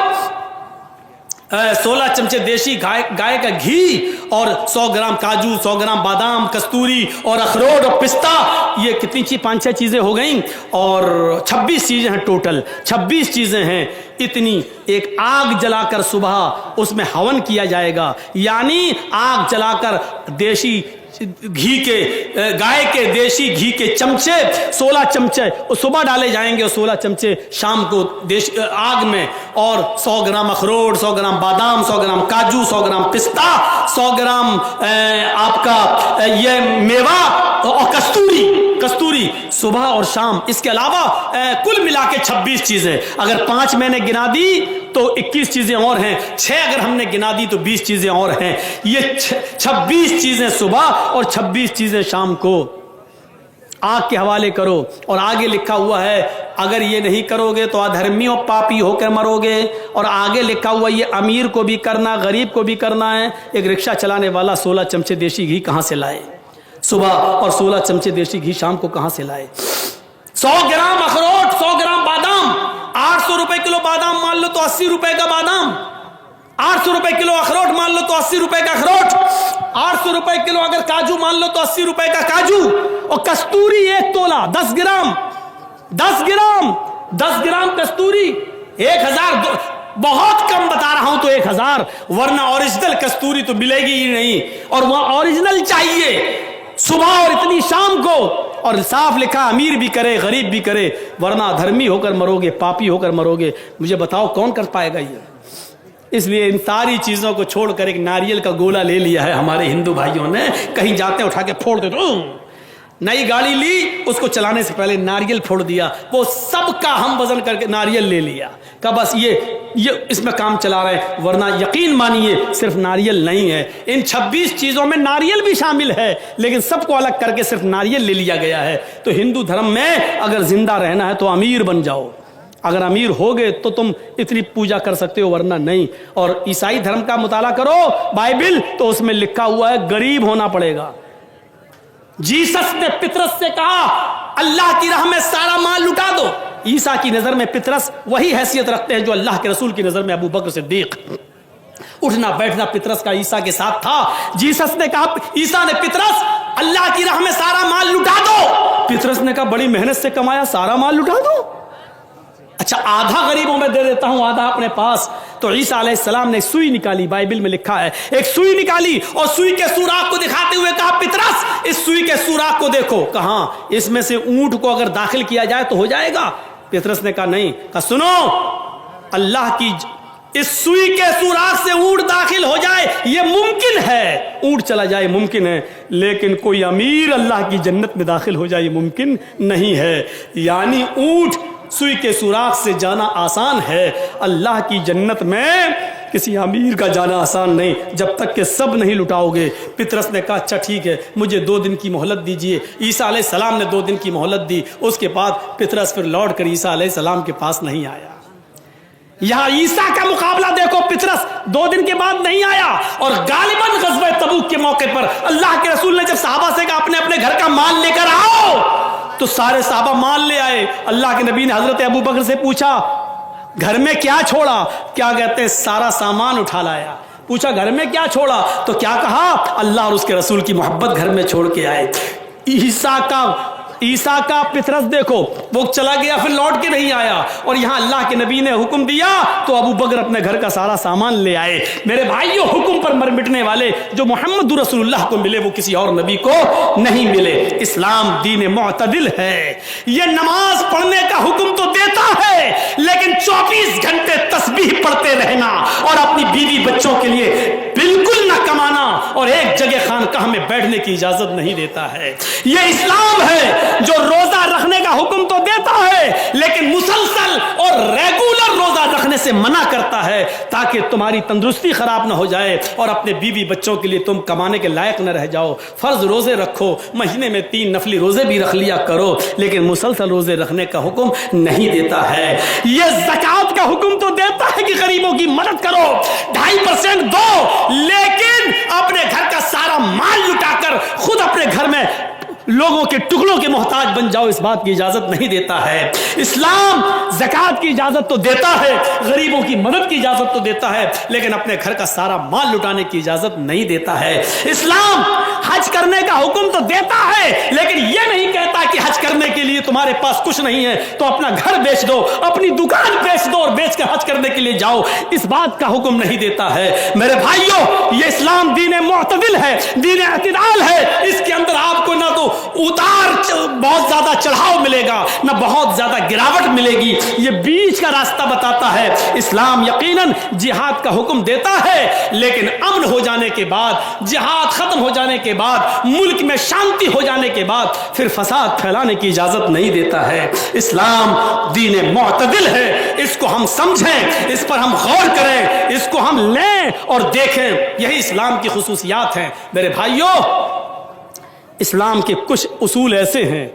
16 چمچے دیسی گائے کا گھی اور 100 گرام کاجو، 100 گرام بادام، کستوری اور اخروٹ اور پستہ، یہ کتنی 5-6 چیزیں ہو گئیں، اور 26 چیزیں ہیں، ٹوٹل 26 چیزیں ہیں، اتنی ایک آگ جلا کر صبح اس میں ہون کیا جائے گا، یعنی آگ جلا کر دیسی घी के, गाय के देशी घी के चमचे 16 चमचे सुबह डाले जाएंगे और 16 चमचे शाम को आग में, और 100 ग्राम अखरोट, 100 ग्राम बादाम, 100 ग्राम काजू, 100 ग्राम पिस्ता, 100 ग्राम आपका ये मेवा और कस्तूरी सुबह और शाम। इसके अलावा कुल मिला के 26 चीजें। अगर 5 मैंने गिना दी तो 21 चीजें और हैं, 6 अगर हमने गिना दी तो 20 चीजें और हैं। ये 26 चीजें सुबह और 26 चीजें शाम को आग के हवाले करो। और आगे लिखा हुआ है अगर ये नहीं करोगे तो अधर्मी और पापी होकर मरोगे। और आगे लिखा हुआ ये अमीर को भी करना, गरीब को भी करना है। एक रिक्शा चलाने वाला 16 चमचे देशी घी कहां से लाए सुबह, और 16 चमचे देशी घी शाम को कहां से लाए? 100 ग्राम अखरोट, 100 ग्राम बादाम, 800 रुपए किलो बादाम मान लो तो 80 रुपए का बादाम, 800 रुपए किलो अखरोट मान लो तो 80 रुपए का अखरोट, 800 रुपए किलो अगर काजू मान लो तो 80 रुपए का काजू, और कस्तूरी 1 तोला 10 ग्राम कस्तूरी 1000, बहुत कम बता रहा हूं तो 1000, वरना ओरिजिनल कस्तूरी तो मिलेगी ही नहीं, और वह ओरिजिनल चाहिए सुबह और इतनी शाम को। और साफ लिखा अमीर भी करे गरीब भी करे, वरना धर्मी होकर मरोगे, पापी होकर मरोगे। मुझे बताओ कौन कर पाएगा ये? इसलिए इन सारी चीजों को छोड़कर एक नारियल का गोला ले लिया है हमारे हिंदू भाइयों ने। कहीं जाते उठा के फोड़ दे, तो नई गाड़ी ली, उसको चलाने से पहले नारियल फोड़ दिया। वो सबका हम वजन करके नारियल ले लिया का बस ये इसमें काम चला रहे हैं। वरना यकीन मानिए सिर्फ नारियल नहीं है, इन 26 चीजों में नारियल भी शामिल है, लेकिन सबको अलग करके सिर्फ नारियल ले लिया गया है। तो हिंदू धर्म में अगर जिंदा रहना है तो अमीर बन जाओ। अगर अमीर होगे तो तुम इतनी पूजा कर सकते हो, वरना नहीं। और ईसाई धर्म का मुताला करो बाइबिल, तो उसमें लिखा हुआ है गरीब होना पड़ेगा। जीसस ने पितरस से कहा अल्लाह की राह में सारा माल लुटा दो। ईसा की नजर में पितरस वही हैसियत रखते हैं जो अल्लाह के रसूल की नजर में अबू बकर सिद्दीक। उठना बैठना पितरस का ईसा के साथ था। जीसस ने कहा, ईसा ने पितरस अल्लाह की राह में सारा माल लुटा दो। पितरस ने कहा बड़ी मेहनत से कमाया, सारा माल लुटा दो? अच्छा आधा गरीबों में दे देता हूं, आधा अपने पास। तो ईसा अलैहिस्सलाम ने सुई निकाली, बाइबिल में लिखा है एक सुई निकाली और सुई के सुराख को दिखाते हुए कहा पितरस इस सुई के सुराख को देखो। कहा इसमें से ऊंट को अगर दाखिल किया जाए तो हो जाएगा? पितरस ने कहा नहीं। कहा सुनो, अल्लाह की इस सुई के सुराख से ऊंट दाखिल हो जाए ये मुमकिन है, ऊंट चला जाए मुमकिन है, लेकिन कोई अमीर अल्लाह की जन्नत में दाखिल हो जाए ये मुमकिन नहीं है। यानी ऊंट सुई के सुराख से जाना आसान है, अल्लाह की जन्नत में किसी अमीर का जाना आसान नहीं, जब तक कि सब नहीं लुटाओगे। पितरस ने कहा अच्छा ठीक है, मुझे 2 दिन की मोहलत दीजिए। ईसा अलैहिस्सलाम ने 2 दिन की मोहलत दी। उसके बाद पितरस फिर लौट कर ईसा अलैहिस्सलाम के पास नहीं आया। यहां ईसा का मुकाबला देखो, पितरस 2 दिन के बाद नहीं आया। और गालिबन ग़ज़वा तबूक के मौके पर अल्लाह के रसूल ने जब सहाबा से कहा अपने अपने घर का माल लेकर आओ, तो सारे सहाबा माल ले आए। अल्लाह के नबी ने हजरत अबू बकर से पूछा घर में क्या छोड़ा? क्या कहते हैं सारा सामान उठा लाया। पूछा घर में क्या छोड़ा? तो क्या कहा? अल्लाह और उसके रसूल की मोहब्बत घर में छोड़ के आए। ईसा का पितरस देखो, वो चला गया फिर लौट के नहीं आया। और यहां अल्लाह के नबी ने हुक्म दिया तो अबू बकर अपने घर का सारा सामान ले आए। मेरे भाइयों, हुक्म पर मर मिटने वाले जो मोहम्मद रसूलुल्लाह को मिले वो किसी और नबी को नहीं मिले। इस्लाम दीन मुअतदिल है। ये नमाज पढ़ने का हुक्म तो देता है, लेकिन 24 घंटे तस्बीह पढ़ते रहना और अपनी बीवी बच्चों के लिए बिल्कुल न कमाना और एक जगह खानकाह में बैठने की इजाजत नहीं देता है। ये इस्लाम है जो रोजा रखने का हुक्म तो देता है, लेकिन मुसलसल और रेगुलर रोजा रखने से मना करता है, ताकि तुम्हारी तंदुरुस्ती खराब ना हो जाए और अपने बीवी बच्चों के लिए तुम कमाने के लायक न रह जाओ। फर्ज रोजे रखो, महीने में 3 नफली रोजे भी रख लिया करो, लेकिन मुसलसल रोजे रखने का हुक्म नहीं देता है। ये ज़कात का हुक्म तो देता है कि गरीबों की मदद करो, 2.5% दो, लेकिन अपने घर का सारा माल लुटाकर खुद अपने घर में लोगों के टुकड़ों के मोहताज बन जाओ, इस बात की इजाजत नहीं देता है। इस्लाम ज़कात की इजाजत तो देता है, गरीबों की मदद की इजाजत तो देता है, लेकिन अपने घर का सारा माल लुटाने की इजाजत नहीं देता है। इस्लाम हज करने का हुक्म तो देता है, लेकिन ये नहीं कहता कि हज करने के लिए तुम्हारे पास कुछ नहीं है तो अपना घर बेच दो, अपनी दुकान बेच दो और बेचकर हज करने के लिए जाओ। इस बात का हुक्म नहीं देता है। मेरे भाइयों, ये इस्लाम दीन मुअतदिल है, दीन इत्तिदाल है। इसके अंदर आपको ना तो उतार बहुत ज्यादा चढ़ाव मिलेगा, ना बहुत ज्यादा गिरावट मिलेगी। ये बीच का रास्ता बताता है। इस्लाम यकीनन जिहाद का हुक्म देता है, लेकिन अमन हो जाने के बाद, जिहाद खत्म हो जाने के बाद, मुल्क में शांति हो जाने के बाद फिर फसाद फैलाने की इजाजत नहीं देता है। इस्लाम दीन मुअतदिल है। इसको हम समझें, इस पर हम गौर करें, इसको हम लें और देखें। यही इस्लाम की खुसूसियात हैं। मेरे भाइयों, इस्लाम के कुछ उसूल ऐसे हैं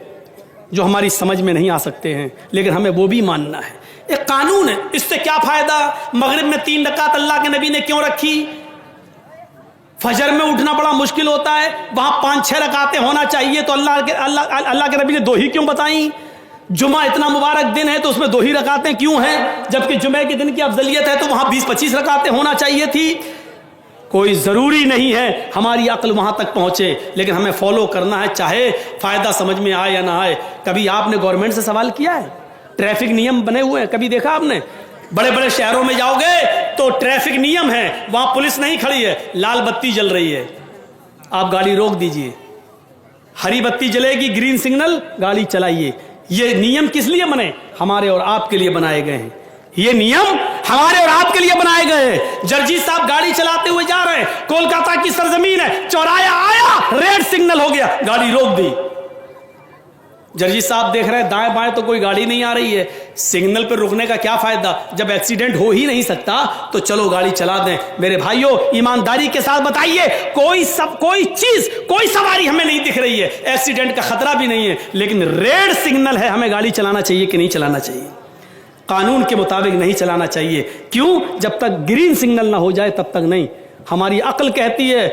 जो हमारी समझ में नहीं आ सकते हैं, लेकिन हमें वो भी मानना है। एक कानून है, इससे क्या फायदा? मगरिब में 3 रकात अल्लाह के नबी ने क्यों रखी? फजर में उठना बड़ा मुश्किल होता है, वहां 5-6 रकातें होना चाहिए, तो अल्लाह के नबी ने 2 ही क्यों बताई? जुमा इतना मुबारक दिन है तो उसमें 2 ही रकातें क्यों हैं? जबकि जुमे के दिन की अफजलियत है तो वहां 20-25 रकातें होना चाहिए थी। कोई ज़रूरी नहीं है हमारी अक्ल वहाँ तक पहुँचे, लेकिन हमें फॉलो करना है, चाहे फ़ायदा समझ में आए या ना आए। कभी आपने गवर्नमेंट से सवाल किया है? ट्रैफिक नियम बने हुए हैं, कभी देखा आपने? बड़े बड़े शहरों में जाओगे तो ट्रैफिक नियम है, वहाँ पुलिस नहीं खड़ी है, लाल बत्ती जल रही है, आप गाड़ी रोक दीजिए। हरी बत्ती जलेगी, ग्रीन सिग्नल, गाड़ी चलाइए। ये नियम किस लिए बने? हमारे और आपके लिए बनाए गए हैं। ये नियम हमारे और आपके लिए बनाए गए हैं। जर्जी साहब गाड़ी चलाते हुए जा रहे हैं, कोलकाता की सरजमीन है, चौराया आया, रेड सिग्नल हो गया, गाड़ी रोक दी। जर्जी साहब देख रहे हैं दाएं बाएं तो कोई गाड़ी नहीं आ रही है, सिग्नल पर रुकने का क्या फायदा? जब एक्सीडेंट हो ही नहीं सकता तो चलो गाड़ी चला दें। मेरे भाइयों, ईमानदारी के साथ बताइए, कोई चीज, कोई सवारी हमें नहीं दिख रही है, एक्सीडेंट का खतरा भी नहीं है, लेकिन रेड सिग्नल है, हमें गाड़ी चलाना चाहिए कि नहीं चलाना चाहिए? कानून के मुताबिक नहीं चलाना चाहिए। क्यों? जब तक ग्रीन सिग्नल ना हो जाए तब तक नहीं। हमारी अक्ल कहती है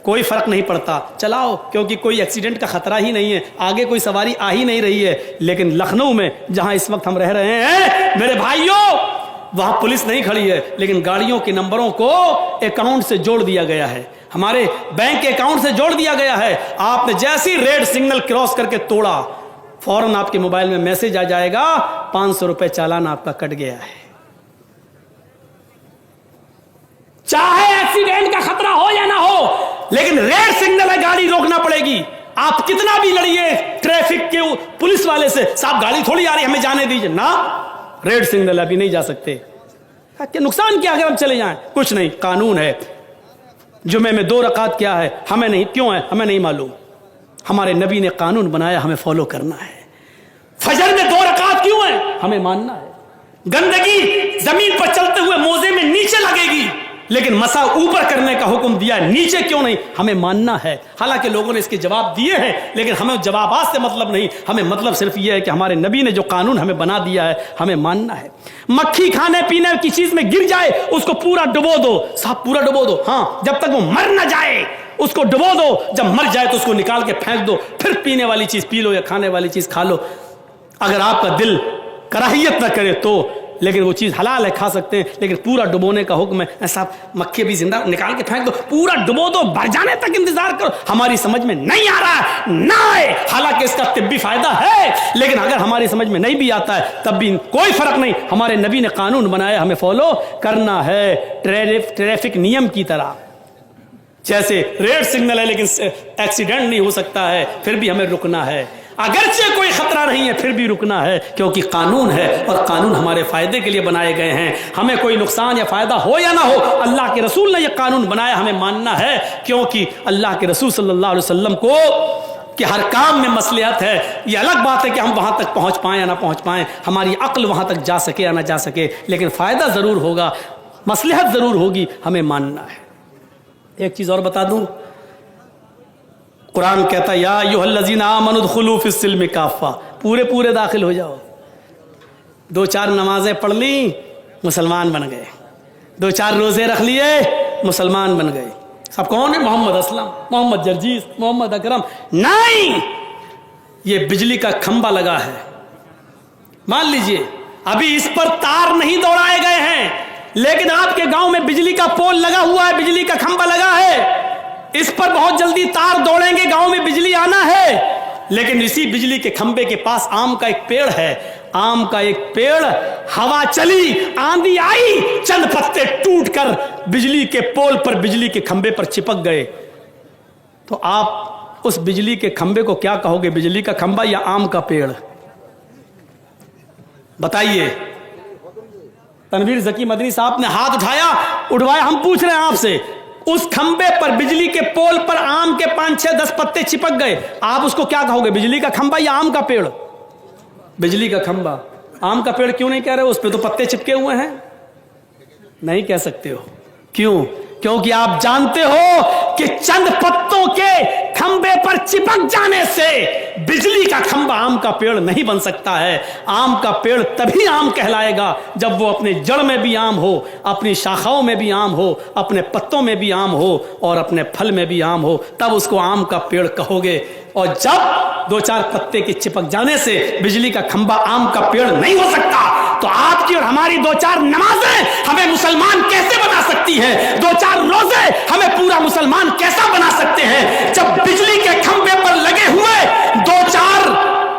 कोई फर्क नहीं पड़ता, चलाओ, क्योंकि कोई एक्सीडेंट का खतरा ही नहीं है, आगे कोई सवारी आ ही नहीं रही है। लेकिन लखनऊ में जहां इस वक्त हम रह रहे हैं मेरे भाइयों, वहां पुलिस नहीं खड़ी है, लेकिन गाड़ियों के नंबरों को अकाउंट से जोड़ दिया गया है, हमारे बैंक के अकाउंट से जोड़ दिया गया है। आपने जैसी रेड सिग्नल क्रॉस करके तोड़ा, फौरन आपके मोबाइल में मैसेज आ जाएगा, 500 रुपए चालान आपका कट गया है। चाहे एक्सीडेंट का खतरा हो या ना हो, लेकिन रेड सिग्नल है, गाड़ी रोकना पड़ेगी। आप कितना भी लड़िए ट्रैफिक के पुलिस वाले से, साहब गाड़ी थोड़ी आ रही, हमें जाने दीजिए ना, रेड सिग्नल अभी नहीं जा सकते। क्या नुकसान क्या अगर हम चले जाएं? कुछ नहीं, कानून है। जुमे में 2 रकात क्या है? हमें नहीं, क्यों है हमें नहीं मालूम, हमारे नबी ने कानून बनाया, हमें फॉलो करना है। फजर में 2 रकात क्यों है? हमें मानना है। गंदगी जमीन पर चलते हुए मोजे में नीचे लगेगी, लेकिन मसा ऊपर करने का हुक्म दिया, नीचे क्यों नहीं? हमें मानना है। हालांकि लोगों ने इसके जवाब दिए हैं, लेकिन हमें जवाबात से मतलब नहीं, हमें मतलब सिर्फ यह है कि हमारे नबी ने जो कानून हमें बना दिया है, हमें मानना है। मक्खी खाने पीने की चीज में गिर जाए, उसको पूरा डुबो दो, साहब पूरा डुबो दो, हाँ, जब तक वो मर ना जाए उसको डुबो दो, जब मर जाए तो उसको निकाल के फेंक दो, फिर पीने वाली चीज पी लो या खाने वाली चीज खा लो। अगर आपका दिल कराहियत ना करे तो, लेकिन वो चीज हलाल है, खा सकते हैं, लेकिन पूरा डुबोने का हुक्म है। साहब मक्खी भी जिंदा, निकाल के फेंक दो, पूरा डुबो दो, भर जाने तक इंतजार करो। हमारी समझ में नहीं आ रहा ना आए, हालांकि इसका तिब्बी फायदा है, लेकिन अगर हमारी समझ में नहीं भी आता है तब भी कोई फर्क नहीं, हमारे नबी ने कानून बनाया, हमें फॉलो करना है। ट्रैफिक नियम की तरह, जैसे रेड सिग्नल है लेकिन एक्सीडेंट नहीं हो सकता है, फिर भी हमें रुकना है। अगरचे कोई खतरा नहीं है, फिर भी रुकना है, क्योंकि कानून है और कानून हमारे फायदे के लिए बनाए गए हैं। हमें कोई नुकसान या फायदा हो या ना हो, अल्लाह के रसूल ने यह कानून बनाया, हमें मानना है, क्योंकि अल्लाह के रसूल सल्लल्लाहु अलैहि वसल्लम को कि हर काम में मसलियत है। यह अलग बात है कि हम वहां तक पहुंच पाएं या ना पहुंच पाएं, हमारी अक्ल वहां तक जा सके या ना जा सके, लेकिन फायदा जरूर होगा, मसलिहत जरूर होगी, हमें मानना है। एक चीज और बता दूं, कुरान कहता है या अय्युहल्लज़ीना आमनु उदखुलू फिस्सिल्मि काफ़ा, पूरे दाखिल हो जाओ। 2-4 नमाजें पढ़ ली, मुसलमान बन गए, 2-4 रोजे रख लिए, मुसलमान बन गए। सब कौन है? मोहम्मद असलम, मोहम्मद जर्जीस, मोहम्मद अकरम नहीं, ये बिजली का खंबा लगा है, मान लीजिए अभी इस पर तार नहीं दौड़ाए गए हैं, लेकिन आपके गांव में बिजली का पोल लगा हुआ है, बिजली का खंबा लगा है, इस पर बहुत जल्दी तार दौड़ेंगे, गांव में बिजली आना है। लेकिन इसी बिजली के खंबे के पास आम का एक पेड़ है। आम का एक पेड़, हवा चली, आंधी आई, चंद पत्ते टूटकर बिजली के पोल पर, बिजली के खंबे पर चिपक गए। तो आप उस बिजली के खंबे को क्या कहोगे, बिजली का खंबा या आम का पेड़? बताइए। तनवीर जकी मदनी साहब ने हाथ उठवाया। हम पूछ रहे हैं आपसे, उस खंबे पर, बिजली के पोल पर आम के 5, 6, 10 पत्ते चिपक गए, आप उसको क्या कहोगे, बिजली का खंबा या आम का पेड़? बिजली का खंबा। आम का पेड़ क्यों नहीं कह रहे हो? उस पे तो पत्ते चिपके हुए हैं। नहीं कह सकते हो। क्यों? क्योंकि आप जानते हो कि चंद पत्तों के खंबे पर चिपक जाने से बिजली का खंबा आम का पेड़ नहीं बन सकता है। आम का पेड़ तभी आम कहलाएगा जब वो अपने जड़ में भी आम हो, अपनी शाखाओं में भी आम हो, अपने पत्तों में भी आम हो और अपने फल में भी आम हो, तब उसको आम का पेड़ कहोगे। और जब 2-4 पत्ते के चिपक जाने से बिजली का खंबा आम का पेड़ नहीं हो सकता, तो आपकी और हमारी 2-4 नमाजें हमें मुसलमान कैसे बना सकती है? 2-4 रोजे हमें पूरा मुसलमान कैसा बना सकते हैं? जब बिजली के खंबे पर लगे हुए 2-4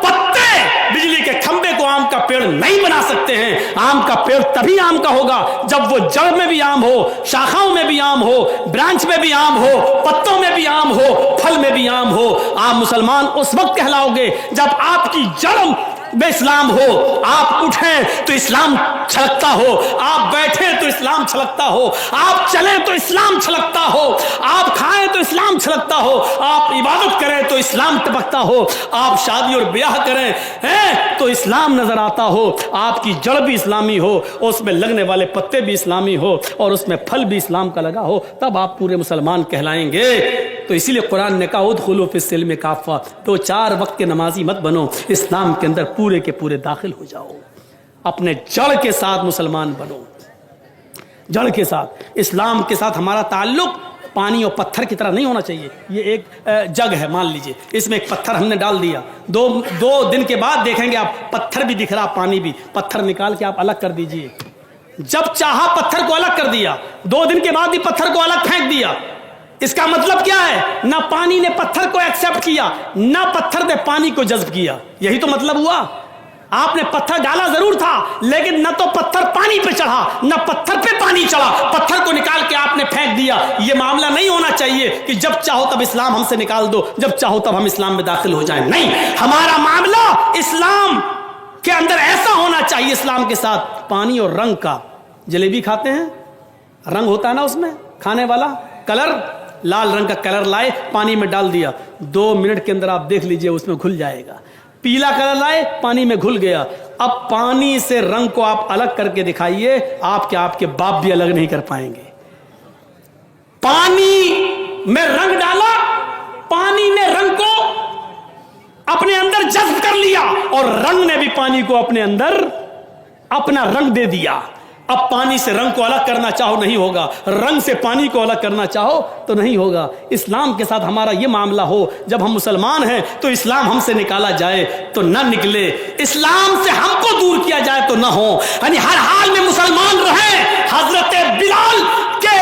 पत्ते बिजली के खंबे को आम का पेड़ नहीं बना सकते हैं। आम का पेड़ तभी आम का होगा जब वो जड़ में भी आम हो, शाखाओं में भी आम हो, ब्रांच में भी आम हो, पत्तों में भी आम हो, फल में भी आम हो। आप मुसलमान उस वक्त कहलाओगे जब आपकी जड़ में इस्लाम हो। आप उठें तो इस्लाम छलकता हो, आप बैठें तो इस्लाम छलकता हो, आप चलें तो इस्लाम छलकता हो, आप खाएं तो इस्लाम छलकता हो, आप इबादत करें तो इस्लाम टपकता हो, आप शादी और ब्याह करें हैं तो इस्लाम नजर आता हो, आपकी जड़ भी इस्लामी हो, उसमें लगने वाले पत्ते भी इस्लामी हो और उसमें फल भी इस्लाम का लगा हो, तब आप पूरे मुसलमान कहलाएंगे। तो इसीलिए कुरान ने कहा उदखुलू फिस्सिल्म काफ़ा, 2-4 वक्त के नमाजी मत बनो, इस्लाम के अंदर पूरे के पूरे दाखिल हो जाओ। अपने जड़ के साथ मुसलमान बनो, जड़ के साथ। इस्लाम के साथ हमारा ताल्लुक पानी और पत्थर की तरह नहीं होना चाहिए। ये एक जग है, मान लीजिए, इसमें एक पत्थर हमने डाल दिया, दो दिन के बाद देखेंगे आप पत्थर भी दिख रहा, पानी भी। पत्थर निकाल के आप अलग कर दीजिए। जब चाहा पत्थर को अलग कर दिया, 2 दिन के बाद ही पत्थर को अलग फेंक दिया। इसका मतलब क्या है? ना पानी ने पत्थर को एक्सेप्ट किया, ना पत्थर ने पानी को जज्ब किया। यही तो मतलब हुआ। आपने पत्थर डाला जरूर था, लेकिन न तो पत्थर पानी पे चढ़ा, न पत्थर पे पानी चढ़ा, पत्थर को निकाल के आपने फेंक दिया। यह मामला नहीं होना चाहिए कि जब चाहो तब इस्लाम हमसे निकाल दो, जब चाहो तब हम इस्लाम में दाखिल हो जाएं। नहीं, हमारा मामला इस्लाम के अंदर ऐसा होना चाहिए, इस्लाम के साथ पानी और रंग का। जलेबी खाते हैं, रंग होता है ना उसमें, खाने वाला कलर, लाल रंग का कलर लाए, पानी में डाल दिया, 2 मिनट के अंदर आप देख लीजिए उसमें घुल जाएगा। पीला कलर लाए, पानी में घुल गया। अब पानी से रंग को आप अलग करके दिखाइए, आपके बाप भी अलग नहीं कर पाएंगे। पानी में रंग डाला, पानी ने रंग को अपने अंदर जज्ब कर लिया और रंग ने भी पानी को अपने अंदर अपना रंग दे दिया। अब पानी से रंग को अलग करना चाहो नहीं होगा, रंग से पानी को अलग करना चाहो तो नहीं होगा। इस्लाम के साथ हमारा ये मामला हो, जब हम मुसलमान हैं तो इस्लाम हमसे निकाला जाए तो ना निकले, इस्लाम से हमको दूर किया जाए तो ना हो, यानी हर हाल में मुसलमान रहे। हजरत बिलाल के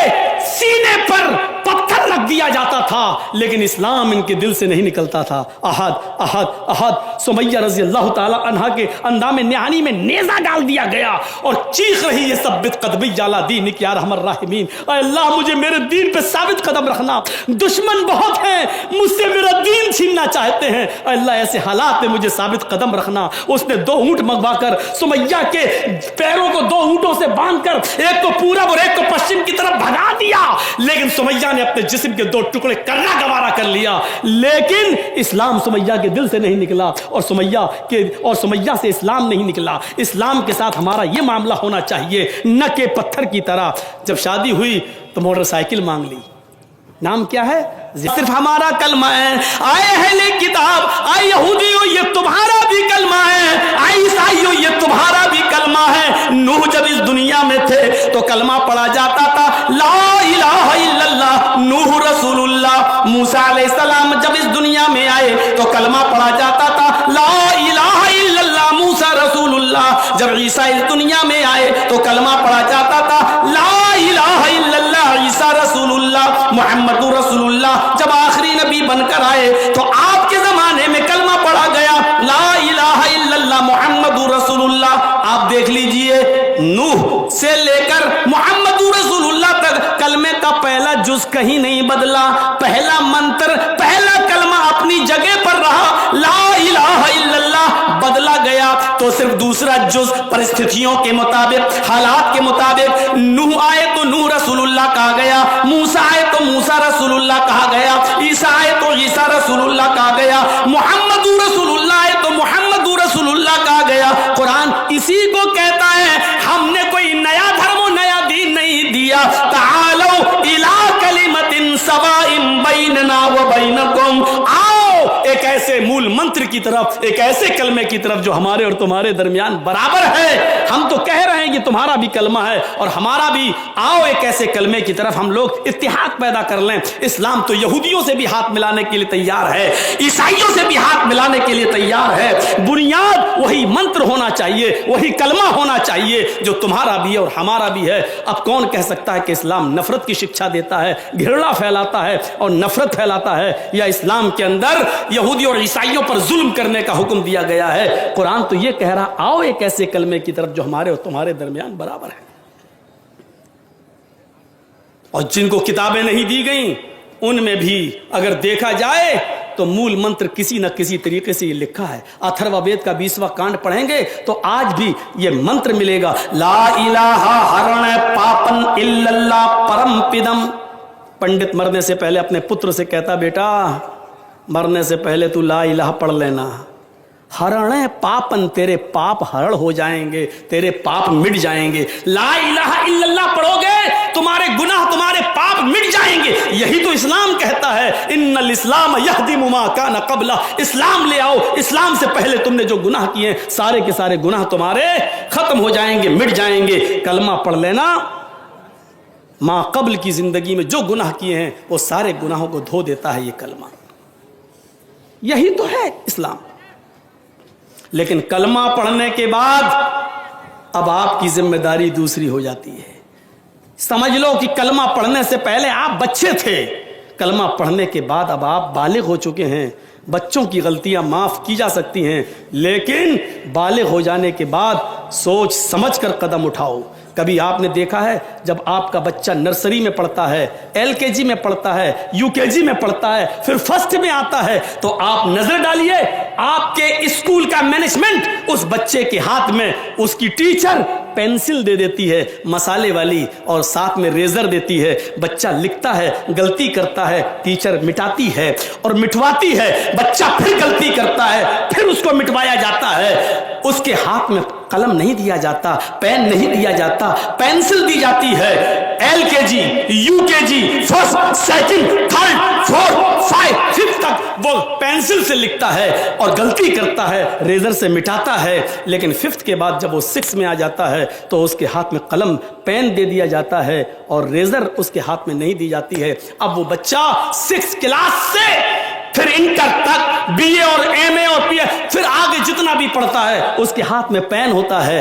सीने पर पत्थर रख दिया जाता था, लेकिन इस्लाम इनके दिल से नहीं निकलता था। अहद अहद अहद। सुमैया रज़ी अल्लाह ताला अन्हा के अंदामे निहानी में नेज़ा डाल दिया गया और चीख रही है, सब्बित कदमी जाला दीनिक या रहमर राहिमीन। अल्लाह मुझे मेरे दीन पे साबित कदम रखना, दुश्मन बहुत हैं, मुझसे मेरा दीन छीनना चाहते हैं, अल्लाह ऐसे हालात में मुझे साबित कदम रखना। उसने 2 ऊंट मंगवाकर सुमैया के पैरों को 2 ऊंटों से बांधकर एक को पूरब और एक को पश्चिम की तरफ भगा दिया, लेकिन सुमैया ने अपने जिस्म के 2 टुकड़े करना गवारा कर लिया, लेकिन इस्लाम सुमैया के दिल से नहीं निकला और सुमैया से इस्लाम नहीं निकला। इस्लाम के साथ हमारा यह मामला होना चाहिए, न के पत्थर की तरह। जब शादी हुई तो मोटरसाइकिल मांग ली, नाम क्या है? सिर्फ हमारा कलमा है। आए अहले किताब, आए यहूदियों, ये तुम्हारा भी कलमा है, आए ईसाइयों, ये तुम्हारा भी कलमा है। नूह जब इस दुनिया में थे तो कलमा पढ़ा जाता था, ला इलाहा इल्लल्लाह, नूह रसूलुल्लाह। मूसा अलैहिस्सलाम जब इस दुनिया में आए तो कलमा पढ़ा जाता था, ला इलाहा इल्लल्लाह, मूसा रसूलुल्लाह। जब ईसा इस दुनिया में आए तो कलमा पढ़ा जाता था, ला इलाहा इल्लल्लाह, ईसा रसूलुल्लाह। मुहम्मद रसूलुल्लाह जब आखिरी नबी बनकर आए तो आपके जमाने में कलमा पढ़ा गया, ला इलाहा इल्लल्लाह मुहम्मद रसूलुल्लाह। आप देख लीजिए नूह से लेकर मुहम्मद रसूलुल्लाह तक कलमे का पहला जुज कहीं नहीं बदला, पहला मंत्र पहला कलमा अपनी जगह पर रहा, ला इलाहा इल्लल्लाह। बदला गया तो सिर्फ दूसरा जुज परिस्थितियों के मुताबिक, हालात के मुताबिक। नूह आए तो नूह रसूलुल्लाह कहा गया, मूसा आए तो मूसा रसूलुल्लाह कहा गया, ईसा आए तो ईसा रसूलुल्लाह कहा गया, मुहम्मद रसूलुल्लाह आए तो मुहम्मद रसूलुल्लाह कहा गया। कुरान इसी को कहता है, हमने कोई नया धर्म नया दीन नहीं दिया। तालो इला कलिमतिन सवाइन बैनना व बैनकुम, आओ एक ऐसे मूल मंत्र की तरफ, एक ऐसे कलमे की तरफ जो हमारे और तुम्हारे दरमियान बराबर है। हम तो कह रहे हैं कि तुम्हारा भी कलमा है और हमारा भी, आओ एक ऐसे कलमे की तरफ हम लोग इत्तेहाद पैदा कर लें। इस्लाम तो यहूदियों से भी हाथ मिलाने के लिए तैयार है, ईसाइयों से भी हाथ मिलाने के लिए तैयार है। बुनियाद वही मंत्र होना चाहिए, वही कलमा होना चाहिए जो तुम्हारा भी है और हमारा भी है। अब कौन कह सकता है कि इस्लाम नफरत की शिक्षा देता है, घृणा फैलाता है और नफरत फैलाता है, या इस्लाम के अंदर यहूदी और ईसाइयों पर जुल्म करने का हुक्म दिया गया है। कुरान तो ये कह रहा, आओ एक ऐसे कलमे की तरफ जो हमारे और तुम्हारे दरमियान बराबर है। और जिनको किताबें नहीं दी गई उनमें भी अगर देखा जाए तो मूल मंत्र किसी न किसी तरीके से ये लिखा है। अथर्ववेद का 20वां कांड पढ़ेंगे तो आज भी ये मंत्र मिलेगा, ला इलाहा हरण पापन इल्लल्लाह परम पिदम। पंडित मरने से पहले अपने पुत्र से कहता, बेटा मरने से पहले तू ला इलाहा पढ़ लेना, हरण पापन, तेरे पाप हरण हो जाएंगे, तेरे पाप मिट जाएंगे। ला इलाहा इल्लल्लाह पढ़ोगे तुम्हारे गुनाह तुम्हारे पाप मिट जाएंगे। यही तो इस्लाम कहता है, इन्नल इस्लाम यहदिमु मा काना क़ब्ला। इस्लाम ले आओ, इस्लाम से पहले तुमने जो गुनाह किए सारे के सारे गुनाह तुम्हारे खत्म हो जाएंगे, मिट जाएंगे। कलमा पढ़ लेना, माँ कब्ल की जिंदगी में जो गुनाह किए हैं वो सारे गुनाहों को धो देता है ये कलमा। यही तो है इस्लाम। लेकिन कलमा पढ़ने के बाद अब आपकी जिम्मेदारी दूसरी हो जाती है। समझ लो कि कलमा पढ़ने से पहले आप बच्चे थे, कलमा पढ़ने के बाद अब आप बालिग हो चुके हैं। बच्चों की गलतियां माफ की जा सकती हैं, लेकिन बालिग हो जाने के बाद सोच समझ कर कदम उठाओ। कभी आपने देखा है जब आपका बच्चा नर्सरी में पढ़ता है, LKG में पढ़ता है, UKG में पढ़ता है, फिर फर्स्ट में आता है, तो आप नजर डालिए आपके स्कूल का मैनेजमेंट उस बच्चे के हाथ में उसकी टीचर पेंसिल दे देती है मसाले वाली और साथ में रेजर देती है। बच्चा लिखता है, गलती करता है, टीचर मिटाती है और मिटवाती है। बच्चा फिर गलती करता है, फिर उसको मिटवाया जाता है। उसके हाथ में कलम नहीं दिया जाता, पेन नहीं दिया जाता, पेंसिल दी जाती है। LKG, UKG, first, second, third, fourth, 5, 5 तक वो पेंसिल से लिखता है और गलती करता है, रेजर से मिटाता है। लेकिन 5th के बाद जब वो 6 में आ जाता है तो उसके हाथ में कलम पेन दे दिया जाता है और रेजर उसके हाथ में नहीं दी जाती है। अब वो बच्चा 6 क्लास से फिर इंटर तक BA और MA और PA फिर आगे जितना भी पढ़ता है उसके हाथ में पेन होता है,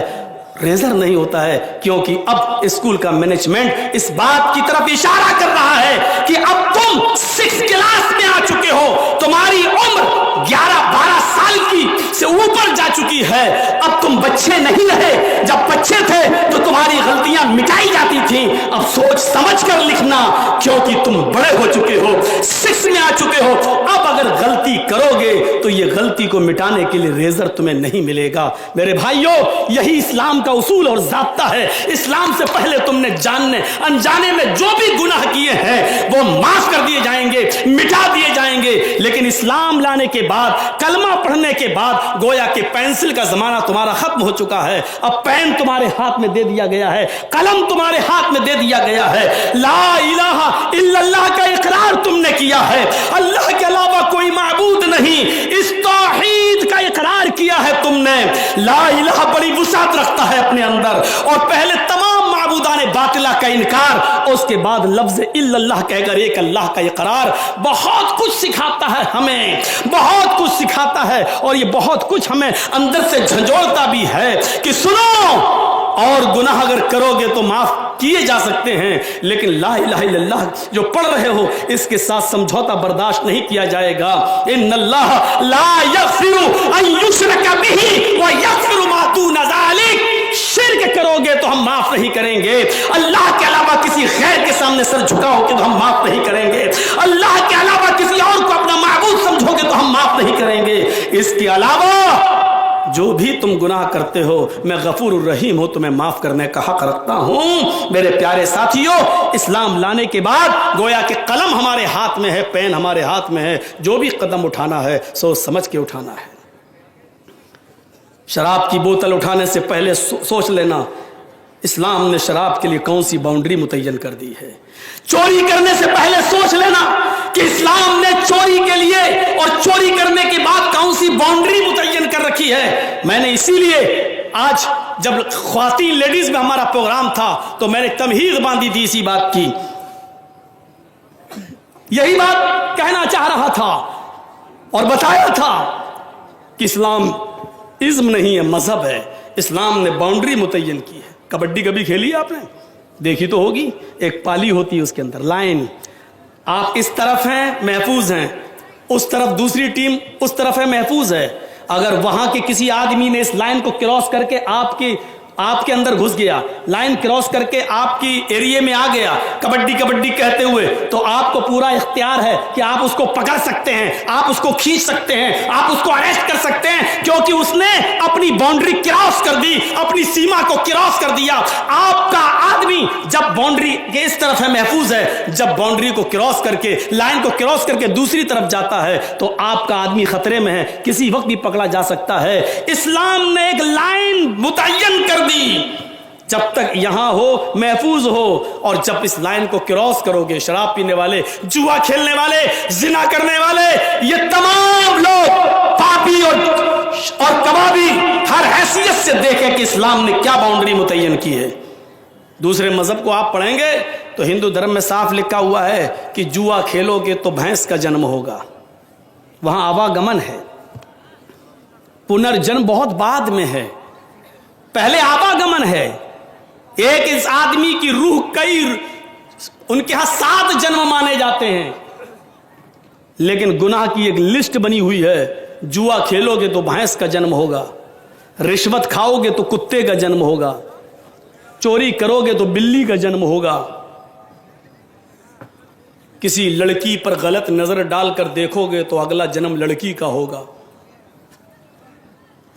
रेजर नहीं होता है। क्योंकि अब स्कूल का मैनेजमेंट इस बात की तरफ इशारा कर रहा है कि अब तुम 6 क्लास में आ चुके हो, तुम्हारी उम्र 11-12 साल की से ऊपर जा चुकी है। अब तुम बच्चे नहीं रहे, जब बच्चे थे तो तुम्हारी गलतियां मिटाई जाती थी। अब सोच समझ कर लिखना, क्योंकि तुम बड़े हो चुके हो, 6 में आ चुके हो। अब अगर गलती करोगे तो ये गलती को मिटाने के लिए रेजर तुम्हें नहीं मिलेगा। मेरे भाइयों, यही इस्लाम का उसूल और ज़ाब्ता है। इस्लाम से पहले तुमने जानने अनजाने में जो भी गुनाह किए हैं वो माफ कर दिए जाएंगे, मिटा दिए जाएंगे। लेकिन इस्लाम लाने के बाद, कलमा पढ़ने के बाद गोया कि पेंसिल का जमाना तुम्हारा खत्म हो चुका है। अब पेन तुम्हारे हाथ में दे दिया गया है, कलम तुम्हारे हाथ में दे दिया गया है। ला इलाहा इल्लल्लाह का इकरार तुमने किया है, अल्लाह के अलावा कोई माबूद नहीं, इस तौहीद का इकरार किया है तुमने। ला इलाहा बड़ी वुसात रखता है अपने अंदर, और पहले तमाम माबूदाने बातिला का इनकार, उसके बाद लफ्ज इल्लल्लाह कहकर एक अल्लाह का इकरार बहुत कुछ सिखाता है हमें, बहुत कुछ सिखाता है। और ये बहुत कुछ हमें अंदर से झंझोड़ता भी है कि सुनो, اور گناہ اگر کرو گے تو معاف کیے جا سکتے ہیں، لیکن لا الہ الا اللہ جو پڑھ رہے ہو اس کے ساتھ سمجھوتا برداشت نہیں کیا جائے گا۔ ان اللہ لا یغفر ان یشرک بہ ویغفر ما دون ذلک، شرک کرو گے تو ہم معاف نہیں کریں گے، اللہ کے علاوہ کسی غیر کے سامنے سر جھکاؤ گے تو ہم معاف نہیں کریں گے، اللہ کے علاوہ کسی اور کو اپنا معبود سمجھو گے تو ہم معاف نہیں کریں گے۔ اس کے علاوہ جو بھی تم گناہ کرتے ہو میں غفور الرحیم ہوں، تمہیں معاف کرنے کا حق رکھتا ہوں۔ میرے پیارے ساتھیوں، اسلام لانے کے بعد گویا کہ قلم ہمارے ہاتھ میں ہے، پین ہمارے ہاتھ میں ہے، جو بھی قدم اٹھانا ہے سوچ سمجھ کے اٹھانا ہے۔ شراب کی بوتل اٹھانے سے پہلے سوچ لینا اسلام نے شراب کے لیے کون سی باؤنڈری متعین کر دی ہے۔ چوری کرنے سے پہلے سوچ لینا کہ اسلام نے چوری کے لیے اور چوری کرنے کے بعد کون سی باؤنڈری متعین کر رکھی ہے۔ میں نے اسی لیے آج جب خواتین لیڈیز میں ہمارا پروگرام تھا تو میں نے تمہید باندھی تھی اسی بات کی، یہی بات کہنا چاہ رہا تھا اور بتایا تھا کہ اسلام ازم نہیں ہے، مذہب ہے۔ اسلام نے باؤنڈری متعین کی ہے۔ کبڈی کبھی کھیلی آپ نے؟ دیکھی تو ہوگی، ایک پالی ہوتی ہے اس کے اندر، لائن، آپ اس طرف ہیں محفوظ ہیں، اس طرف دوسری ٹیم اس طرف ہے محفوظ ہے۔ اگر وہاں کے کسی آدمی نے اس لائن کو کراس کر کے آپ کے اندر گھس گیا، لائن کراس کر کے آپ کی ایریے میں آ گیا کبڈی کبڈی کہتے ہوئے، تو آپ کو پورا اختیار ہے کہ آپ اس کو پکڑ سکتے ہیں، آپ اس کو کھینچ سکتے ہیں، آپ اس کو اریسٹ کر سکتے ہیں، کیونکہ اس نے اپنی باؤنڈری کراس کر دی، اپنی سیما کو کراس کر دیا۔ آپ کا آدمی جب باؤنڈری کے اس طرف ہے محفوظ ہے، جب باؤنڈری کو کراس کر کے لائن کو کراس کر کے دوسری طرف جاتا ہے تو آپ کا آدمی خطرے میں ہے، کسی وقت بھی پکڑا جا سکتا ہے۔ اسلام نے ایک لائن متعین کر دی، جب تک یہاں ہو محفوظ ہو، اور جب اس لائن کو کراس کرو گے شراب پینے والے، جوا کھیلنے والے، زنا کرنے والے، یہ تمام لوگ پاپی اور کبابی ہر حیثیت سے دیکھیں کہ اسلام نے کیا باؤنڈری متعین کی ہے۔ دوسرے مذہب کو آپ پڑھیں گے تو ہندو دھرم میں صاف لکھا ہوا ہے کہ جوا کھیلو گے تو بھینس کا جنم ہوگا، وہاں آواگمن ہے، پنرجنم بہت بعد میں ہے، پہلے آواگمن ہے۔ ایک اس آدمی کی روح کئی، ان کے ہاں 7 جنم مانے جاتے ہیں، لیکن گناہ کی ایک لسٹ بنی ہوئی ہے۔ جوا کھیلو گے تو بھینس کا جنم ہوگا، رشوت کھاؤ گے تو کتے کا جنم ہوگا، چوری کرو گے تو بلی کا جنم ہوگا، کسی لڑکی پر غلط نظر ڈال کر دیکھو گے تو اگلا جنم لڑکی کا ہوگا۔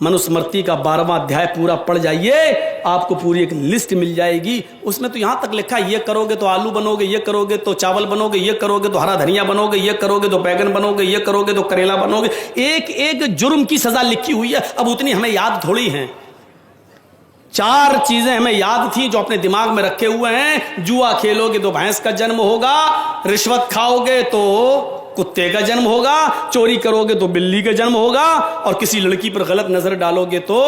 منوسمرتی کا 12واں ادھیائے پورا پڑھ جائیے، آپ کو پوری ایک لسٹ مل جائے گی۔ اس میں تو یہاں تک لکھا ہے یہ کرو گے تو آلو بنو گے، یہ کرو گے تو چاول بنو گے، یہ کرو گے تو ہرا دھنیا بنو گے، یہ کرو گے تو بیگن بنو گے، یہ کرو گے تو کریلا بنو گے۔ ایک ایک جرم کی سزا لکھی ہوئی ہے۔ اب اتنی ہمیں یاد تھوڑی ہیں، 4 چیزیں ہمیں یاد تھیں جو اپنے دماغ میں رکھے ہوئے ہیں۔ جوا کھیلو گے تو بھینس کا جنم ہوگا، رشوت کھاؤ گے تو کتے کا جنم ہوگا، چوری کرو گے تو بلی کا جنم ہوگا، اور کسی لڑکی پر غلط نظر ڈالو گے تو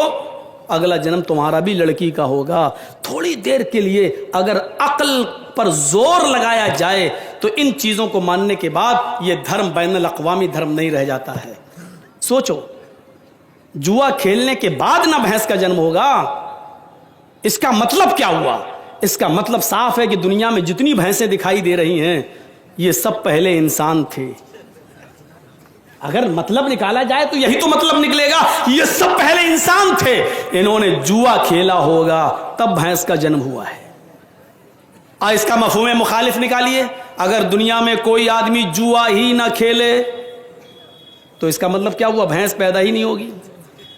اگلا جنم تمہارا بھی لڑکی کا ہوگا۔ تھوڑی دیر کے لیے اگر عقل پر زور لگایا جائے تو ان چیزوں کو ماننے کے بعد یہ دھرم بین الاقوامی دھرم نہیں رہ جاتا ہے۔ سوچو، جوا کھیلنے کے بعد نہ بھینس کا جنم ہوگا، اس کا مطلب کیا ہوا؟ اس کا مطلب صاف ہے کہ دنیا میں جتنی بھینسیں دکھائی دے رہی ہیں یہ سب پہلے انسان تھے۔ اگر مطلب نکالا جائے تو یہی تو مطلب نکلے گا، یہ سب پہلے انسان تھے، انہوں نے جوا کھیلا ہوگا تب بھینس کا جنم ہوا ہے۔ اس کا مفہوم مخالف نکالیے، اگر دنیا میں کوئی آدمی جوا ہی نہ کھیلے تو اس کا مطلب کیا ہوا؟ بھینس پیدا ہی نہیں ہوگی،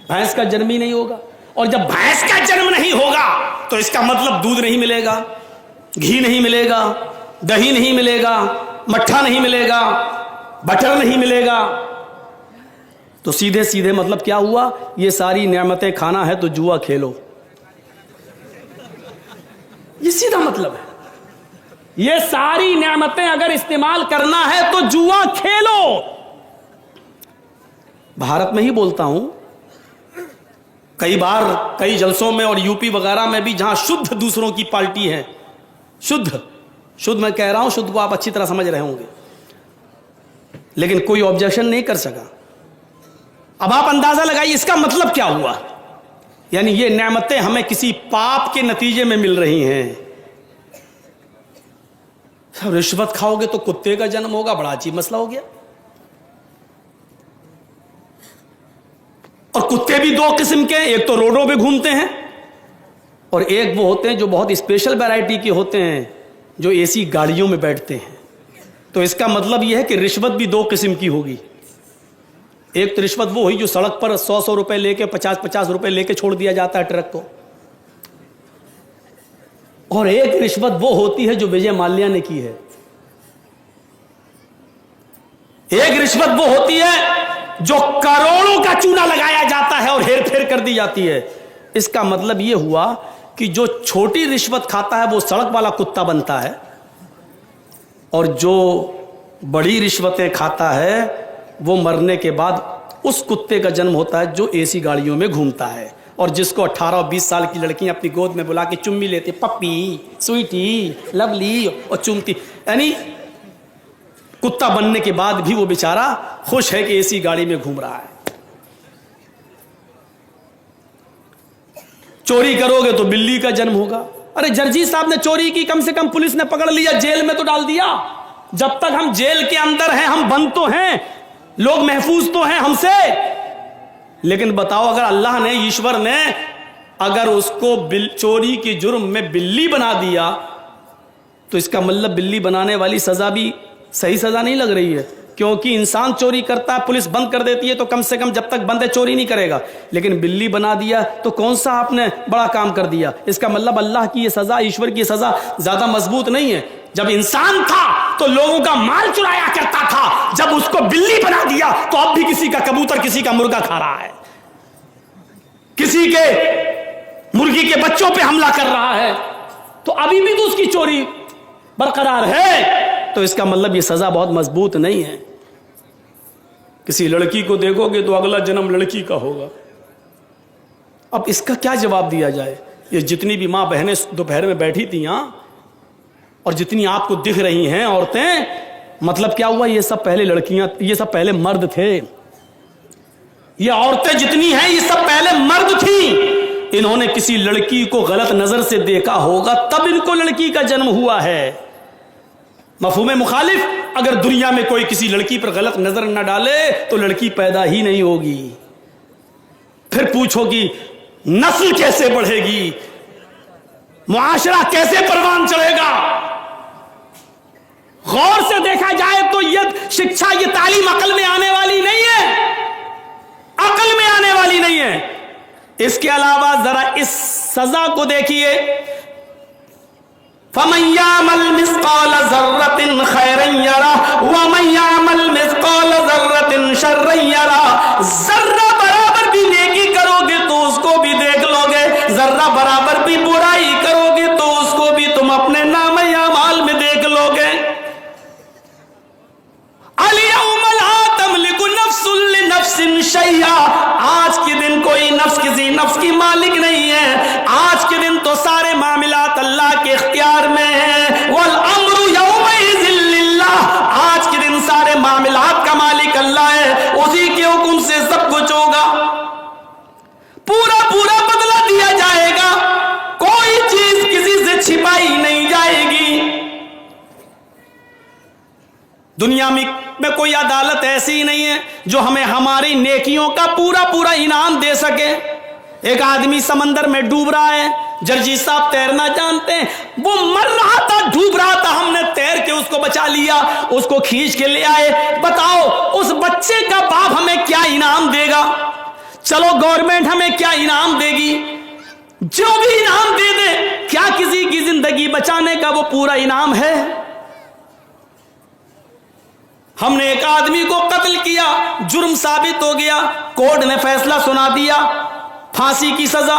بھینس کا جنم ہی نہیں ہوگا۔ اور جب بھینس کا جنم نہیں ہوگا تو اس کا مطلب دودھ نہیں ملے گا، گھی نہیں ملے گا، دہی نہیں ملے گا، مٹھا نہیں ملے گا، بٹر نہیں ملے گا۔ تو سیدھے سیدھے مطلب کیا ہوا؟ یہ ساری نعمتیں کھانا ہے تو جوا کھیلو، یہ سیدھا مطلب ہے۔ یہ ساری نعمتیں اگر استعمال کرنا ہے تو جوا کھیلو۔ بھارت میں ہی بولتا ہوں، کئی بار کئی جلسوں میں اور یو پی وغیرہ میں بھی جہاں شدھ دوسروں کی پارٹی ہے، شدھ میں کہہ رہا ہوں، شدھ کو آپ اچھی طرح سمجھ رہے ہوں گے، لیکن کوئی آبجیکشن نہیں کر سکا۔ اب آپ اندازہ لگائیے اس کا مطلب کیا ہوا؟ यानी ये नेमतें हमें किसी पाप के नतीजे में मिल रही हैं। रिश्वत खाओगे तो कुत्ते का जन्म होगा, बड़ा अजीब मसला हो गया। और कुत्ते भी दो किस्म के, एक तो रोडों पे घूमते हैं और एक वो होते हैं जो बहुत स्पेशल वैरायटी के होते हैं, जो एसी गाड़ियों में बैठते हैं। तो इसका मतलब यह है कि रिश्वत भी दो किस्म की होगी। एक तो रिश्वत वो हुई जो सड़क पर 100-100 रुपए लेके 50-50 रुपए लेके छोड़ दिया जाता है ट्रक को, और एक रिश्वत वो होती है जो विजय माल्या ने की है। एक रिश्वत वो होती है जो करोड़ों का चूना लगाया जाता है और हेर फेर कर दी जाती है। इसका मतलब यह हुआ कि जो छोटी रिश्वत खाता है वो सड़क वाला कुत्ता बनता है, और जो बड़ी रिश्वतें खाता है वो मरने के बाद उस कुत्ते का जन्म होता है जो एसी गाड़ियों में घूमता है, और जिसको 18 और 20 साल की लड़कियां अपनी गोद में बुला के चुम्मी लेती, पप्पी, स्वीटी, लवली, और चुमती। यानी कुत्ता बनने के बाद भी वो बेचारा खुश है कि एसी गाड़ी में घूम रहा है। चोरी करोगे तो बिल्ली का जन्म होगा। अरे जर्जी साहब ने चोरी की, कम से कम पुलिस ने पकड़ लिया, जेल में तो डाल दिया। जब तक हम जेल के अंदर हैं हम बंद तो हैं, लोग महफूज तो हैं हमसे। लेकिन बताओ, अगर अल्लाह ने, ईश्वर ने अगर उसको चोरी के जुर्म में बिल्ली बना दिया तो इसका मतलब बिल्ली बनाने वाली सजा भी सही सजा नहीं लग रही है। क्योंकि इंसान चोरी करता है, पुलिस बंद कर देती है तो कम से कम जब तक बंद है चोरी नहीं करेगा। लेकिन बिल्ली बना दिया तो कौन सा आपने बड़ा काम कर दिया। इसका मतलब अल्लाह की ये सजा, ईश्वर की सजा ज्यादा मजबूत नहीं है। जब इंसान था तो लोगों का माल चुराया करता था, जब उसको बिल्ली बना दिया तो अब भी किसी का कबूतर, किसी का मुर्गा खा रहा है, किसी के मुर्गी के बच्चों पे हमला कर रहा है, तो अभी भी तो उसकी चोरी बरकरार है। तो इसका मतलब ये सजा बहुत मजबूत नहीं है। किसी लड़की को देखोगे तो अगला जन्म लड़की का होगा। अब इसका क्या जवाब दिया जाए। ये जितनी भी मां बहनें दोपहर में बैठी थी यहां, और जितनी आपको दिख रही हैं औरतें, मतलब क्या हुआ, ये सब पहले लड़कियां, ये सब पहले मर्द थे। ये औरतें जितनी हैं ये सब पहले मर्द थी। इन्होंने किसी लड़की को गलत नजर से देखा होगा, तब इनको लड़की का जन्म हुआ है। मफहूम मुखालिफ, अगर दुनिया में कोई किसी लड़की पर गलत नजर न डाले तो लड़की पैदा ही नहीं होगी। फिर पूछोगी नस्ल कैसे बढ़ेगी, मुआशरा कैसे परवान चढ़ेगा। गौर से देखा जाए तो ये शिक्षा, ये तालीम अकल में आने वाली नहीं है, अकल में आने वाली नहीं है। इसके अलावा जरा इस सजा को देखिए, फमन यामल मिस्काल ज़र्रतिन खैरन यरा वमन यामल मिस्काल ज़र्रतिन शर्रन यरा। जर्रा बराबर भी नेकी करोगे तो उसको भी देख लोगे, जर्रा बराबर भी बुराई करोगे तो उसको भी तुम अपने नामे अमाल में देख लोगे। अल-यौम ला तमलिकु नफ्सुन लिनफ्सिन शैया। आज के दिन कोई नफ्स किसी नफ्स की मालिक नहीं है। आज के दिन तो सारे मामलात अल्लाह के इख्तियार में है। वल अम्रु यौमइज़िन लिल्लाह। आज के दिन सारे मामलात का मालिक अल्लाह है, उसी के हुक्म से सब कुछ होगा। पूरा पूरा बदला दिया जाएगा, कोई चीज किसी से छिपाई नहीं जाएगी। दुनिया में कोई अदालत ऐसी ही नहीं है जो हमें हमारी नेकियों का पूरा पूरा इनाम दे सके। एक आदमी समंदर में डूब रहा है, जर्जी साहब तैरना जानते हैं, वो मर रहा था, डूब रहा था, हमने तैर के उसको बचा लिया, उसको खींच के ले आए। बताओ उस बच्चे का बाप हमें क्या इनाम देगा। चलो गवर्नमेंट हमें क्या इनाम देगी, जो भी इनाम दे दे, क्या किसी की जिंदगी बचाने का वो पूरा इनाम है। हमने एक आदमी को कत्ल किया, जुर्म साबित हो गया, कोर्ट ने फैसला सुना दिया, फांसी की सजा।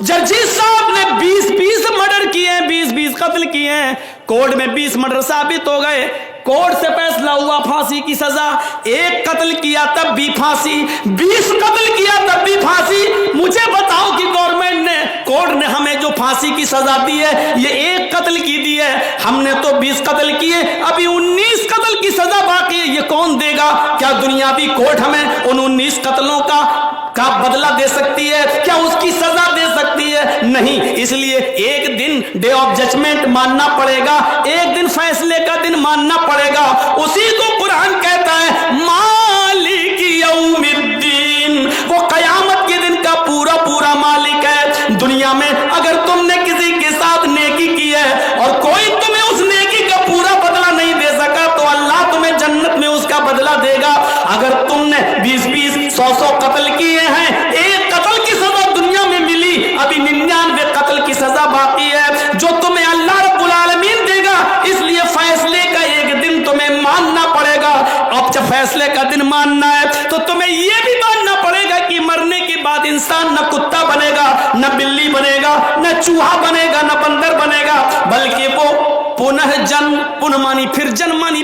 जर्जी साहब ने 20-20 मर्डर किए, 20-20 कत्ल किए, कोर्ट में 20 मर्डर साबित हो गए, कोर्ट से फैसला हुआ फांसी की सजा। एक कत्ल किया तब भी फांसी, 20 कत्ल किया तब भी फांसी। मुझे बताओ कि गवर्नमेंट ने, कोर्ट ने हमें जो फांसी की सजा दी है ये एक कत्ल की दी है, हमने तो 20 कत्ल किए, अभी 19 कत्ल की सजा बाकी है, ये कौन देगा। क्या दुनियावी कोर्ट हमें उन 19 कत्लों का बदला दे सकती है, क्या उसकी सजा نہیں. اس لیے ایک دن ڈے آف ججمنٹ ماننا پڑے گا, ایک دن فیصلے کا دن ماننا پڑے گا. اسی کو قرآن کہتا ہے مالک یوم الدین, وہ قیامت کے دن کا پورا پورا مالک ہے. دنیا میں اگر تم نے کسی کے ساتھ نیکی کی ہے اور کوئی تمہیں اس نیکی کا پورا بدلہ نہیں دے سکا تو اللہ تمہیں جنت میں اس کا بدلہ دے گا. اگر تم نے 20 100 قتل کیے ہیں, ایک قتل کی سزا دنیا میں ملی, ابھی 99 قتل کی سزا باقی ہے جو تمہیں اللہ رب العالمین دے گا. اس لیے فیصلے کا ایک دن تمہیں ماننا پڑے گا. اب جب فیصلے کا دن ماننا ہے تو تمہیں یہ بھی ماننا پڑے گا کہ مرنے کے بعد انسان نہ کتا بنے گا, نہ بلی بنے گا, نہ چوہا بنے گا, نہ بندر بنے گا, بلکہ وہ پنہ جن, پنہ مانی پھر جن مانی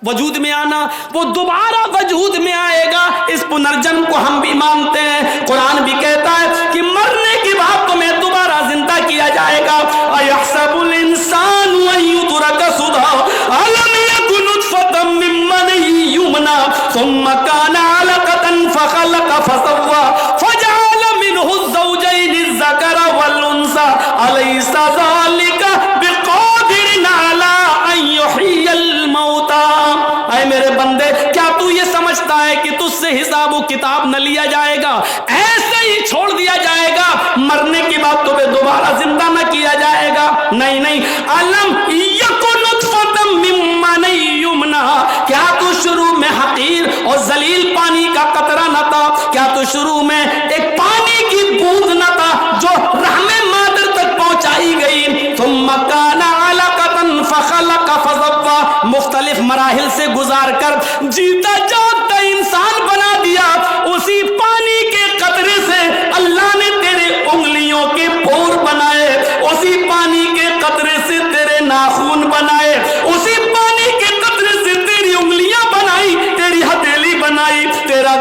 وجود میں آنا, وہ دوبارہ وجود میں آئے گا. اس پنرجن کو ہم بھی مانتے ہیں. قرآن بھی کہتا ہے کہ مرنے کے بعد تمہیں دوبارہ زندہ کیا جائے گا. اَيَحْسَبُ الْإِنسَانُ أَن يُتْرَكَ سُدًى أَلَمْ يَكُ نُطْفَةً مِّن مَّنِيٍّ يُمْنَىٰ ثُمَّ كَانَ عَلَقَةً فَخَلَقَ فَسَوَّىٰ فَجَعَلَ مِنْهُ الزَّوْجَيْنِ الذَّكَرَ وَالْأُنثَىٰ أَلَيْسَ ذَٰلِكَ بِقَادِرٍ عَلَىٰ أَن يُحْيِيَ الْمَوْتَىٰ. اے میرے بندے, کیا تو یہ سمجھتا ہے کہ تجھ سے حساب و کتاب نہ لیا جائے گا, ایسے ہی چھوڑ دیا جائے گا, مرنے کے بعد تمہیں دوبارہ زندہ نہ کیا جائے گا؟ نہیں نہیں. علم یکن نطفۃ من منی یمنیٰ, کیا تو شروع میں حقیر اور ذلیل پانی کا قطرہ نہ تھا؟ کیا تو شروع میں ایک پانی کی بوند نہ تھا جو رحم مادر تک پہنچائی گئی؟ ثم کان علقۃ فخلق فسویٰ, مختلف مراحل سے گزار کر جیتا جاگتا انسان بنا دیا. اسی پانی کے قطرے سے اللہ نے تیرے انگلیوں کے پور بنائے, اسی پانی کے قطرے سے تیرے ناخن بنائے, اسی پانی کے قطرے سے تیری انگلیاں بنائی, تیری ہتھیلی بنائی, تیرا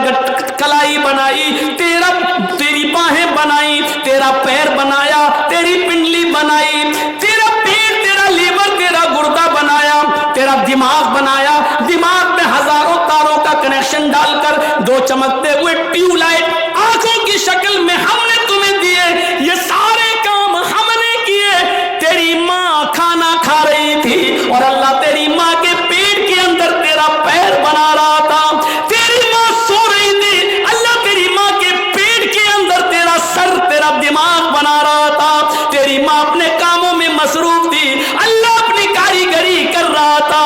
کلائی بنائی, تیری باہیں بنائی, تیرا پیر بنایا, تیری پنڈلی بنائی, تیرا پیٹ, تیرا لیور, تیرا گردہ بنایا, تیرا دماغ بنایا. دماغ میں ہزاروں تاروں کا کنیکشن ڈال کر دو چمکتے ہوئے ٹیوب لائٹ آنکھوں کی شکل میں ہم نے تمہیں دیے. یہ سارے کام ہم نے کیے. تیری ماں کھانا کھا رہی تھی اور اللہ تیری ماں کے پیٹ کے اندر تیرا پیر بنا رہا تھا. تیری ماں سو رہی تھی, اللہ تیری ماں کے پیٹ کے اندر تیرا سر, تیرا دماغ بنا رہا تھا. تیری ماں اپنے کاموں میں مصروف تھی, اللہ اپنی کاریگری کر رہا تھا.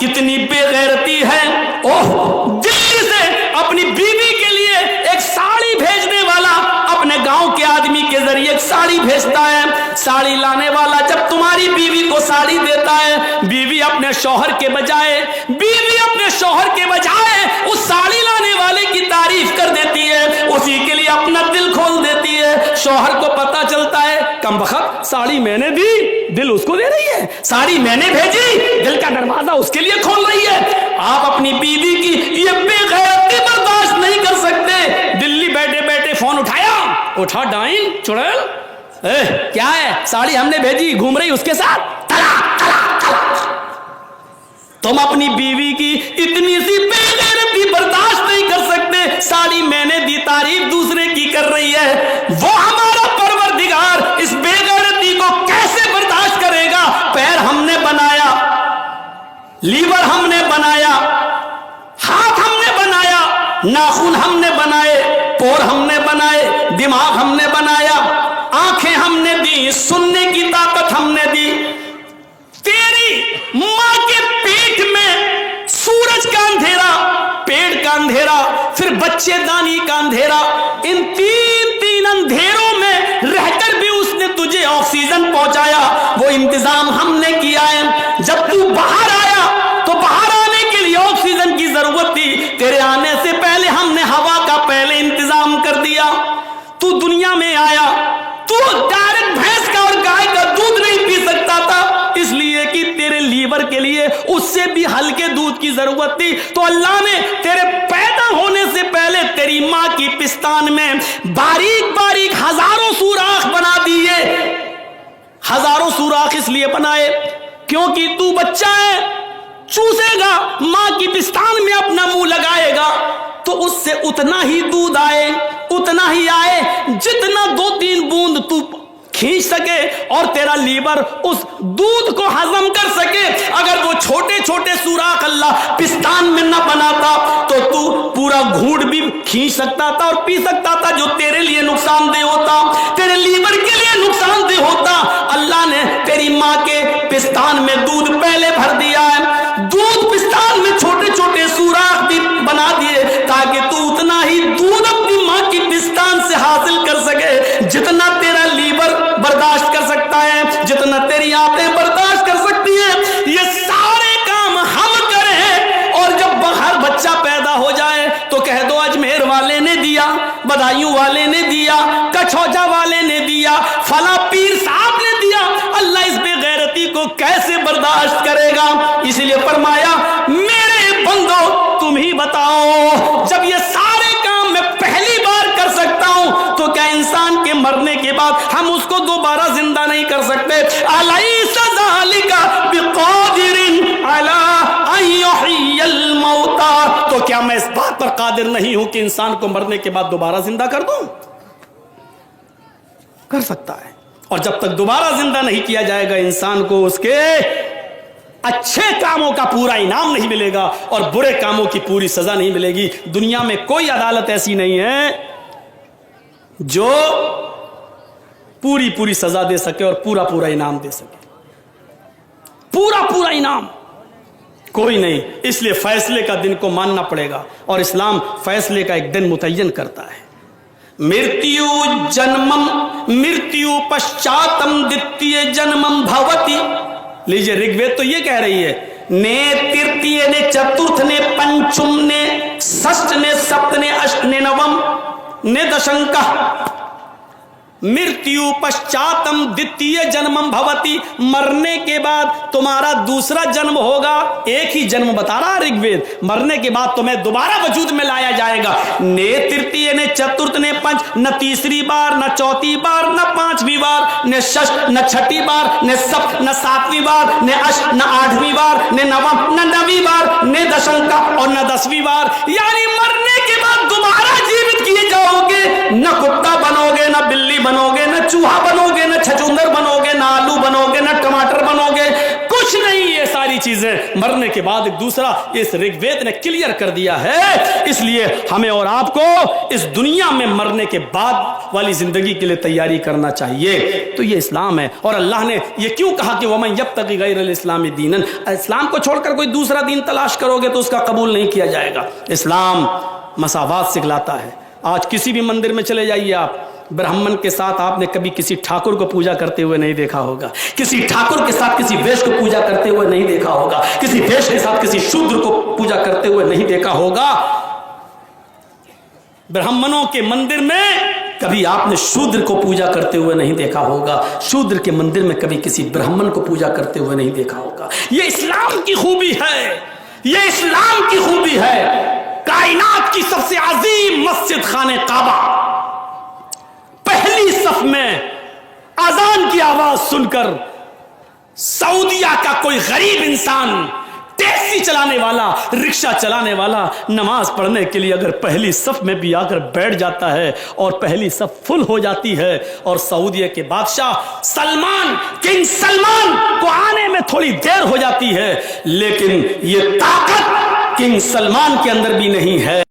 کتنی بے غیرتی ہے. اوہ, دلی سے اپنی بیوی کے لیے ایک ساڑی بھیجنے والا اپنے گاؤں کے آدمی کے ذریعے ایک ساڑی بھیجتا ہے. ساڑی لانے والا جب تمہاری بیوی کو ساڑی دیتا ہے, بیوی اپنے شوہر کے بجائے اس ساڑی لانے والے کی تعریف کر دیتی ہے, اسی کے لیے اپنا دل کھول دیتی ہے. شوہر کو پتا چلتا ہے کم بخت ساڑی میں نے دی, دل اس کو دے رہی ہے. ساڑی میں نے بھیجی, دل کا دروازہ اس کے لیے کھول رہی ہے. آپ اپنی بیوی کی یہ بے غیرتی برداشت نہیں کر سکتے. دلی بیٹھے بیٹھے فون اٹھا ڈائن چڑیل, کیا ہے, ساڑی ہم نے بھیجی, گھوم رہی اس کے ساتھ, طلاق طلاق طلاق. تم اپنی بیوی کی اتنی سی بے غیرتی برداشت نہیں کر سکتے. ساڑی میں نے دی, تعریف دوسرے کی کر رہی ہے. وہ ہمارا پروردگار اس بے غیرتی کو کیسے برداشت کرے گا؟ پیر ہم نے بنایا, لیور ہم نے بنایا, ہاتھ ہم نے بنایا, ناخن ہم نے بنائے, پور ہم نے بنائے, دماغ ہم نے بنایا, آنکھیں ہم نے دی, سننے کی طاقت ہم نے دی. تیری ماں کے پیٹ میں سورج کا اندھیرا, پیٹ کا اندھیرا, پھر بچے دانی کا اندھیرا, ان تین اندھیروں میں رہ کر بھی اس نے تجھے آکسیجن پہنچایا. وہ انتظام ہم نے کیا ہے. جب تو باہر آیا تو باہر آنے کے لیے آکسیجن کی ضرورت تھی, تیرے آنے سے پہلے ہم نے ہوا کا پہلے انتظام کر دیا. تو دنیا میں آیا, تو ڈائریکٹ بھینس کا اور گائے کا دودھ نہیں پی سکتا تھا, اس لیے کہ تیرے لیور کے لیے اس سے بھی ہلکے دودھ کی ضرورت تھی. تو اللہ نے تیرے پیدا ہونے سے پہلے تیری ماں کی پستان میں باریک باریک ہزاروں سوراخ بنا دیے. ہزاروں سوراخ اس لیے بنائے کیونکہ تو بچہ ہے, چوسے گا, ماں کی پستان میں اپنا منہ لگائے گا, تو उससे उतना ही दूध आए, उतना ही आए जितना 2-3 बूंद तू खींच सके और तेरा लीवर उस दूध को हजम कर सके। अगर वो छोटे छोटे सुराख अल्लाह पिस्तान में न बनाता तो तू पूरा घूंट भी खींच सकता था और पी सकता था, जो तेरे लिए नुकसानदेह होता, तेरे लीवर के लिए नुकसानदेह होता। अल्लाह ने तेरी माँ के पिस्तान में दूध पहले भर दिया है, दूध पिस्तान में छोटे छोटे सुराख भी बना दिए ताकि तू उतना ही दूध अपनी माँ की पिस्तान से हासिल कर सके जितना तेरा लीवर बर्दाश्त कर सकता है, जितना तेरी आंतें बर्दाश्त कर सकती हैं। ये सारे काम हम करें और जब हर बच्चा पैदा हो जाए तो कह दो अजमेर वाले ने दिया, बदायूं वाले ने दिया, कछौजा वाले ने दिया, फला पीर साहब ने दिया। अल्लाह इस बेगैरती को कैसे बर्दाश्त करेगा? इसलिए फरमाया मेरे बंदो तुम ही बताओ, जब ये सारे काम मैं पहली बार कर सकता हूं तो क्या इंसान के मरने के बाद हम उसको दोबारा जिंदा नहीं कर सकते? अलैसा ज़ालिका बिक़ादिरिन अला अन युह्यिल मौता, तो क्या मैं इस बात पर कादिर नहीं हूं कि इंसान को मरने के बाद दोबारा जिंदा कर दूं? कर सकता है। और जब तक दोबारा जिंदा नहीं किया जाएगा इंसान को उसके अच्छे कामों का पूरा इनाम नहीं मिलेगा और बुरे कामों की पूरी सजा नहीं मिलेगी। दुनिया में कोई अदालत ऐसी नहीं है जो पूरी पूरी सजा दे सके और पूरा पूरा इनाम दे सके, पूरा पूरा इनाम कोई नहीं। इसलिए फैसले का दिन को मानना पड़ेगा और इस्लाम फैसले का एक दिन मुतय्यन करता है। मृत्यु जन्मम मृत्यु पश्चातम द्वितीय जन्मम भवति। लीजिए ऋग्वेद तो ये कह रही है, ने तृतीय ने चतुर्थ ने पंचम ने षष्ठ ने सप्त ने अष्ट ने नवम ने दशंका। मृत्यु पश्चातम द्वितीय जन्मम भवति, मरने के बाद तुम्हारा दूसरा जन्म होगा। एक ही जन्म बता रहा ऋग्वेद, मरने के बाद तुम्हें दोबारा वजूद में लाया जाएगा। ने तृतीय ने चतुर्थ ने पंच, न तीसरी बार न चौथी बार न पांचवी बार न षष्ठ न छठी बार न सप्त न सातवीं बार न अष्ट न आठवीं बार न नवम न नवीं बार न दशंका और न 10वीं बार। यानी मरने के बाद दोबारा जीवित किए जाओगे, न कुत्ता बनोगे न बिल्ली बनोगे, न चूहा बनोगे, न छछूंदर बनोगे, न आलू बनोगे, न टमाटर बनोगे, कुछ नहीं। ये सारी चीजें मरने के बाद एक दूसरा इस ऋग्वेद ने क्लियर कर दिया है। इसलिए हमें और आपको इस दुनिया में मरने के बाद वाली जिंदगी के लिए तैयारी करना चाहिए। तो ये इस्लाम है। और अल्लाह ने ये क्यों कहा कि वमन यब्तगी गैरल इस्लामी दीनन, इस्लाम को छोड़कर कोई दूसरा दीन तलाश करोगे तो उसका कबूल नहीं किया जाएगा। इस्लाम मसावात सिखलाता है। आज किसी भी मंदिर में चले जाइए आप, ब्राह्मण के साथ आपने कभी किसी ठाकुर को पूजा करते हुए नहीं देखा होगा, किसी ठाकुर के साथ किसी वैश्य को पूजा करते हुए नहीं देखा होगा, किसी वैश्य के साथ किसी शूद्र को पूजा करते हुए नहीं देखा होगा। ब्राह्मणों के मंदिर में कभी आपने शूद्र को पूजा करते हुए नहीं देखा होगा, शूद्र के मंदिर में कभी किसी ब्राह्मण को पूजा करते हुए नहीं देखा होगा। ये इस्लाम की खूबी है, ये इस्लाम की खूबी है। कायनात की सबसे अजीम मस्जिद खाने काबा, पहली सफ में अजान की आवाज सुनकर सऊदिया का कोई गरीब इंसान, टैक्सी चलाने वाला, रिक्शा चलाने वाला, नमाज पढ़ने के लिए अगर पहली सफ में भी आकर बैठ जाता है और पहली सफ फुल हो जाती है और सऊदिया के बादशाह सलमान, किंग सलमान को आने में थोड़ी देर हो जाती है, लेकिन ये ताकत किंग सलमान के अंदर भी नहीं है।